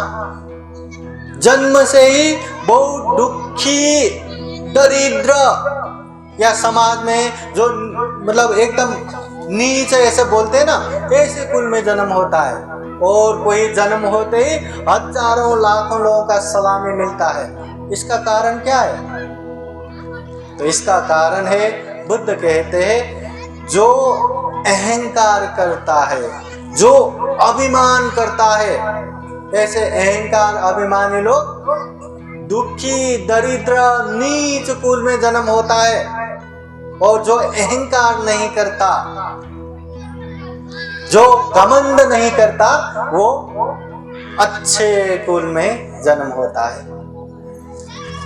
जन्म से ही बहुत दुखी दरिद्र या समाज में जो मतलब एकदम नीचे ऐसे बोलते हैं ना, ऐसे कुल में जन्म होता है, और कोई जन्म होते ही हजारों लाखों लोगों का सलामी मिलता है। इसका कारण क्या है? तो इसका कारण है, बुद्ध कहते हैं जो अहंकार करता है, जो अभिमान करता है, ऐसे अहंकार अभिमानी लोग दुखी दरिद्र नीच कुल में जन्म होता है। और जो अहंकार नहीं करता, जो घमंड नहीं करता, वो अच्छे कुल में जन्म होता है।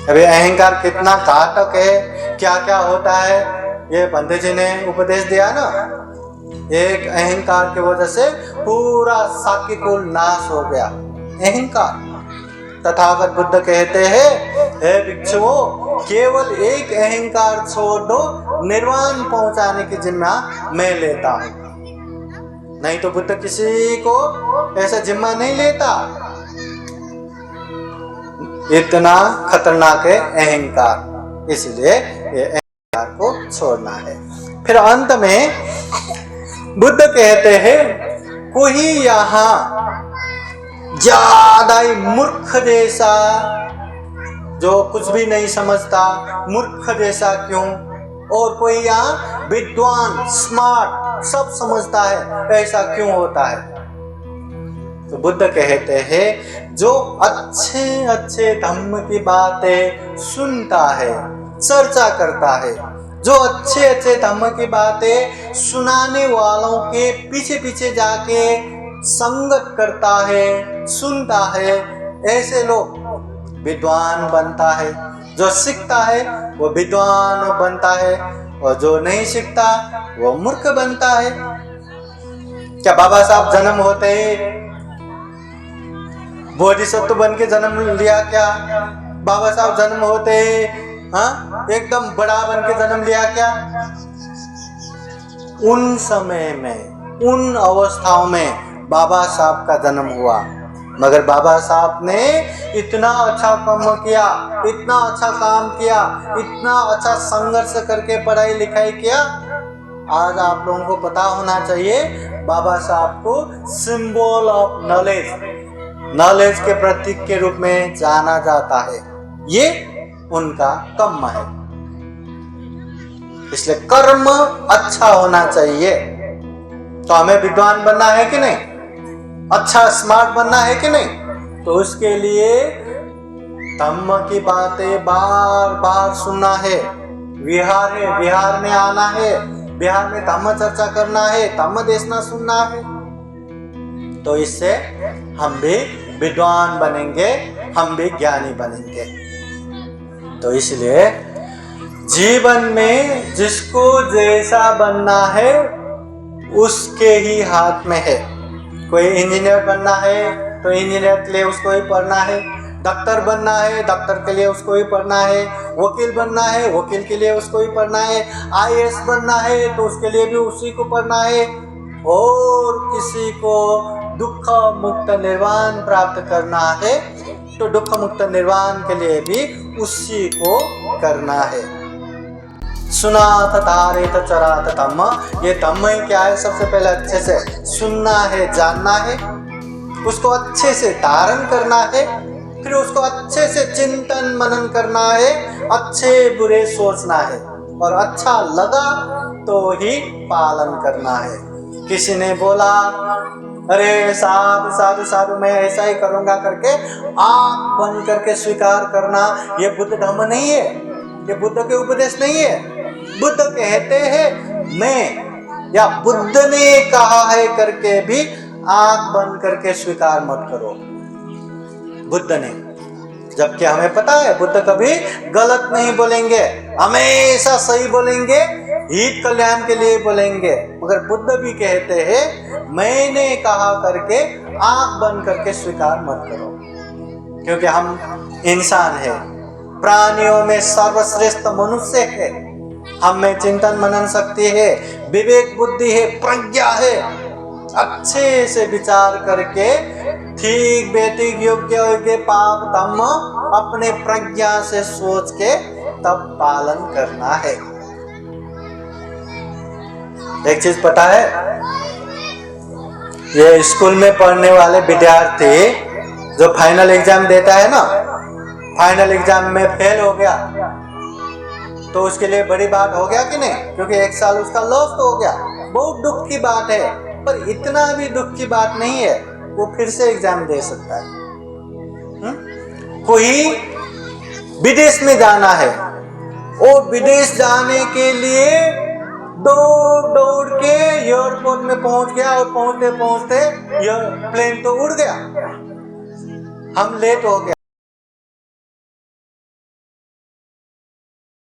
अभी अहंकार कितना घातक है, क्या क्या होता है, ये पंडित जी ने उपदेश दिया ना। एक अहंकार की वजह से पूरा साकी कुल नाश हो गया, अहंकार। तथागत बुद्ध कहते हैं हे भिक्षुओं, केवल एक अहंकार छोड़ दो, निर्वाण पहुंचाने की जिम्मा मैं लेता हूं। नहीं तो बुद्ध किसी को ऐसा जिम्मा नहीं लेता। इतना खतरनाक है अहंकार, इसलिए ये अहंकार को छोड़ना है। फिर अंत में बुद्ध कहते हैं कोई यहाँ ज्यादा ही मूर्ख जैसा, जो कुछ भी नहीं समझता, मूर्ख जैसा क्यों, और कोई यहाँ विद्वान स्मार्ट सब समझता है, ऐसा क्यों होता है? तो बुद्ध कहते हैं जो अच्छे अच्छे धम्म की बातें सुनता है, चर्चा करता है, जो अच्छे अच्छे धम्म की बातें सुनाने वालों के पीछे पीछे जाके संगत करता है, सुनता है, ऐसे लोग विद्वान बनता है। जो सीखता है वो विद्वान बनता है, और जो नहीं सीखता वो मूर्ख बनता है। क्या बाबा साहब जन्म होते ही बोधिसत्व बन के जन्म लिया क्या? बाबा साहब जन्म होते ही एकदम बड़ा बन के जन्म लिया क्या? उन समय में, उन अवस्थाओं में बाबा साहब का जन्म हुआ, मगर बाबा साहब ने इतना अच्छा काम किया, इतना अच्छा काम किया, इतना अच्छा संघर्ष करके पढ़ाई लिखाई किया। आज आप लोगों को पता होना चाहिए बाबा साहब को सिंबल ऑफ नॉलेज के प्रतीक के रूप में जाना जाता है। ये उनका कर्म है, इसलिए कर्म अच्छा होना चाहिए। तो हमें विद्वान बनना है कि नहीं, अच्छा स्मार्ट बनना है कि नहीं? तो उसके लिए धम्म की बातें बार बार सुनना है, विहार में आना है, विहार में धम्म चर्चा करना है, धम्म देशना सुनना है। तो इससे हम भी विद्वान बनेंगे, हम भी ज्ञानी बनेंगे। तो इसलिए जीवन में जिसको जैसा बनना है उसके ही हाथ में है। कोई इंजीनियर बनना है तो इंजीनियर के लिए उसको ही पढ़ना है, डॉक्टर बनना है डॉक्टर के लिए उसको ही पढ़ना है, वकील बनना है वकील के लिए उसको ही पढ़ना है, आईएएस बनना है तो उसके लिए भी उसी को पढ़ना है, और किसी को दुख मुक्त निर्वाण प्राप्त करना है तो दुख मुक्त निर्वाण के लिए भी उसी को करना है। सुनात तारेत चरात धम्म, ये धम्म ही क्या है? सबसे पहले अच्छे से सुनना है, जानना है, उसको अच्छे से धारण करना है, फिर उसको अच्छे से चिंतन मनन करना है, अच्छे बुरे सोचना है, और अच्छा लगा तो ही पालन करना है। किसी ने बोला अरे साधु साधु साधु मैं ऐसा ही करूंगा करके आंख बंद करके स्वीकार करना, ये बुद्ध धर्म नहीं है, ये बुद्ध के उपदेश नहीं है। बुद्ध कहते हैं मैं, या बुद्ध ने कहा है करके भी आंख बंद करके स्वीकार मत करो बुद्ध ने, जबकि हमें पता है बुद्ध कभी गलत नहीं बोलेंगे, हमेशा सही बोलेंगे, हित कल्याण के लिए बोलेंगे। मगर बुद्ध भी कहते हैं मैंने कहा करके आंख बंद करके स्वीकार मत करो, क्योंकि हम इंसान है, प्राणियों में सर्वश्रेष्ठ मनुष्य है, हम में चिंतन मनन शक्ति है, विवेक बुद्धि है, प्रज्ञा है, अच्छे से विचार करके ठीक बेठीक योग्य योग्य पाप धम्म अपने प्रज्ञा से सोच के तब पालन करना है। एक चीज पता है, ये स्कूल में पढ़ने वाले विद्यार्थी जो फाइनल एग्जाम देता है ना, फाइनल एग्जाम में फेल हो गया तो उसके लिए बड़ी बात हो गया कि नहीं? क्योंकि एक साल उसका लॉस तो हो गया, बहुत दुख की बात है, पर इतना भी दुख की बात नहीं है, वो फिर से एग्जाम दे सकता है। कोई विदेश में जाना है, वो विदेश जाने के लिए दौड़ दौड़ के एयरपोर्ट में पहुंच गया, और पहुंचते पहुंचते प्लेन तो उड़ गया, हम लेट हो गया,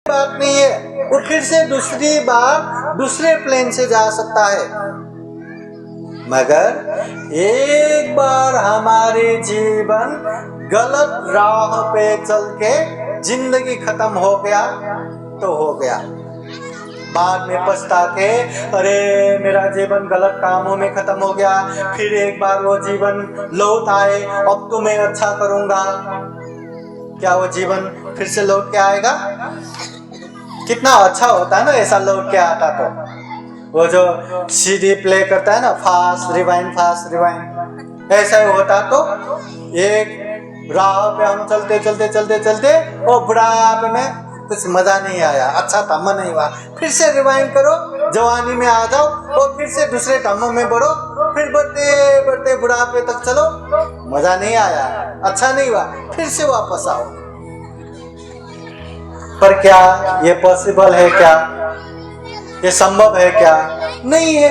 बात नहीं है, वो फिर से दूसरी बार दूसरे प्लेन से जा सकता है। मगर एक बार हमारे जीवन गलत राह पे चल के जिंदगी खत्म हो गया तो हो गया, बाद में पछता के अरे मेरा जीवन गलत कामों में खत्म हो गया, फिर एक बार वो जीवन लौट आए, अब तो मैं अच्छा करूंगा, क्या वो जीवन फिर से लौट के आएगा? कितना अच्छा होता है ना ऐसा लौट के आता तो, वो जो सीडी प्ले करता है ना, फास्ट रिवाइंड, ऐसा ही होता तो एक राह पे हम चलते चलते चलते चलते और बुढ़ापे में कुछ मजा नहीं आया, अच्छा धम्म नहीं हुआ, फिर से रिवाइंड करो, जवानी में आ जाओ और फिर से दूसरे धम्म में बढ़ो, फिर बढ़ते बढ़ते बुढ़ापे तक चलो, मजा नहीं आया, अच्छा नहीं हुआ, फिर से वापस आओ। पर क्या ये पॉसिबल है? क्या ये संभव है? क्या नहीं है।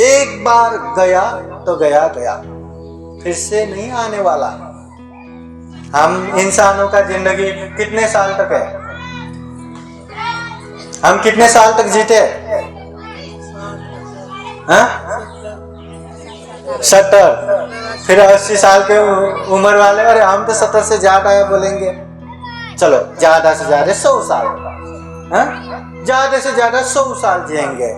एक बार गया तो गया गया, फिर से नहीं आने वाला। हम इंसानों का जिंदगी कितने साल तक है? हम कितने साल तक जीते? 70। फिर 80 साल के उम्र वाले, अरे हम तो 70 से ज्यादा है बोलेंगे, चलो ज्यादा से ज्यादा 100 साल, ज्यादा से ज्यादा 100 साल जिएंगे।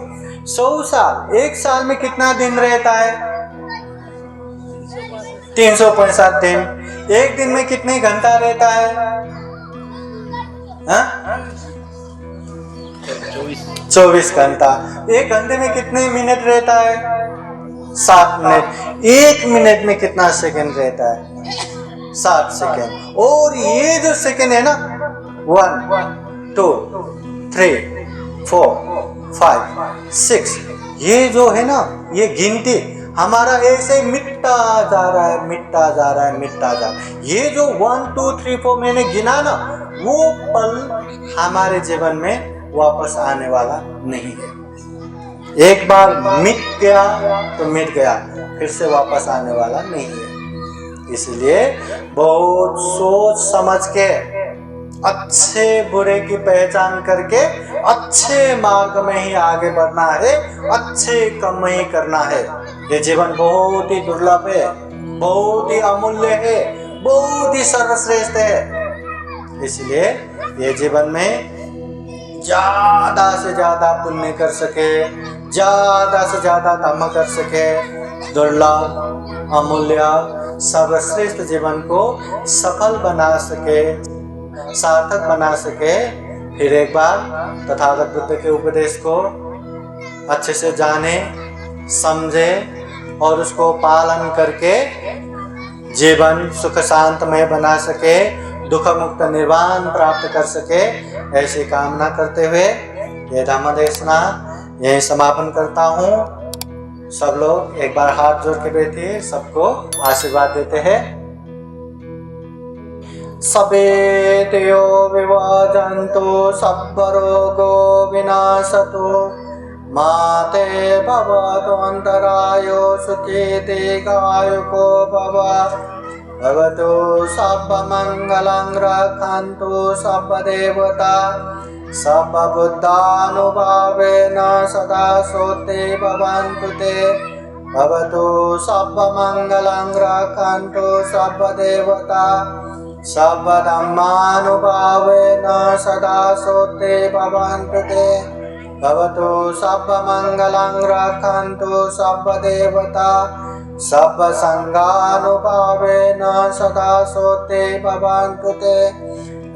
100 साल, एक साल में कितना दिन रहता है? 365 दिन। एक दिन में कितने घंटा रहता है? 24 घंटा। एक घंटे में कितने मिनट रहता है? 7 मिनट। एक मिनट में कितना सेकंड रहता है? 7 सेकंड। और ये जो सेकंड है ना, 1 2 3 4 5 6, ये जो है ना, ये गिनती हमारा ऐसे मिटता जा रहा है, मिटता जा रहा है, मिटता जा रहा है। ये जो 1 2 3 4 मैंने गिना ना, वो पल हमारे जीवन में वापस आने वाला नहीं है। एक बार मिट गया तो मिट गया, फिर से वापस आने वाला नहीं है। इसलिए बहुत सोच समझ के अच्छे बुरे की पहचान करके अच्छे मार्ग में ही आगे बढ़ना है, अच्छे कर्म ही करना है। ये जीवन बहुत ही दुर्लभ है, बहुत ही अमूल्य है, बहुत ही सर्वश्रेष्ठ है। इसलिए ये जीवन में ज्यादा से ज्यादा पुण्य कर सके, ज्यादा से ज्यादा धर्म कर सके, दुर्लभ अमूल्य सर्वश्रेष्ठ जीवन को सफल बना सके, सार्थक बना सके। फिर एक बार तथागत बुद्ध के उपदेश को अच्छे से जाने, समझे और उसको पालन करके जीवन सुख शांतमय बना सके, दुख मुक्त निर्वाण प्राप्त कर सके, ऐसी कामना करते हुए ये धम्म देशना यही समापन करता हूँ। सब लोग एक बार हाथ जोड़ के बैठिए, सबको आशीर्वाद देते हैं। सवेतयो विवाजन्तु सब्बरोगो विनाशतु माते भवतु अन्तरायो सुखी दीर्घायुको भव भवतु सर्वमङ्गलं रक्षन्तु सर्वदेवता सर्वबुद्धानुभावेन सदा सोते भवन्तु ते भवतु सर्वमङ्गलं रक्षन्तु सर्वदेवता सर्वधर्मानुभावेन सदा सोते भवन्तु ते भवतु सर्वमङ्गलं रक्षन्तु सर्वदेवता सर्वसङ्गानुभावेन सदा सोते भवन्तु ते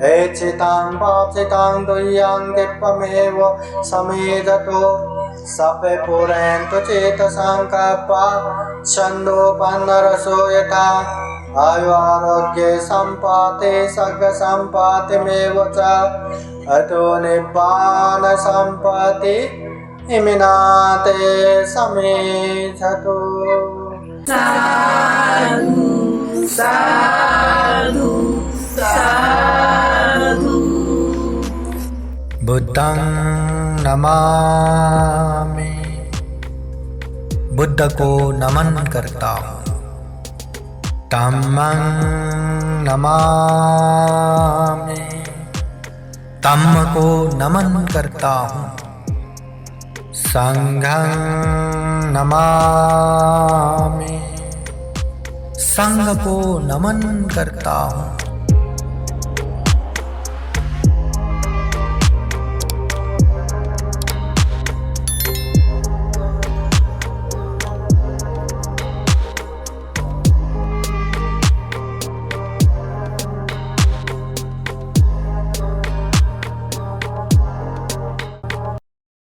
ऐच्छितां वाचितां तुय्यं दीपमेव समेधतो सपे पुरन्तु चेतसां कल्पा छन्दोपन्नरसो यथा आयु आरोग्ये सम्पाते सर्ग सम्पातिमेव च अतो निब्बान सम्पत्ति इमिनाते समेधतो। साधु साधु साधु। बुद्धं नमामि, बुद्ध को नमन करता हूँ। धम्मं नमामि, धम्म को नमन करता हूँ। संघं नमामि, संघ को नमन करता हूँ।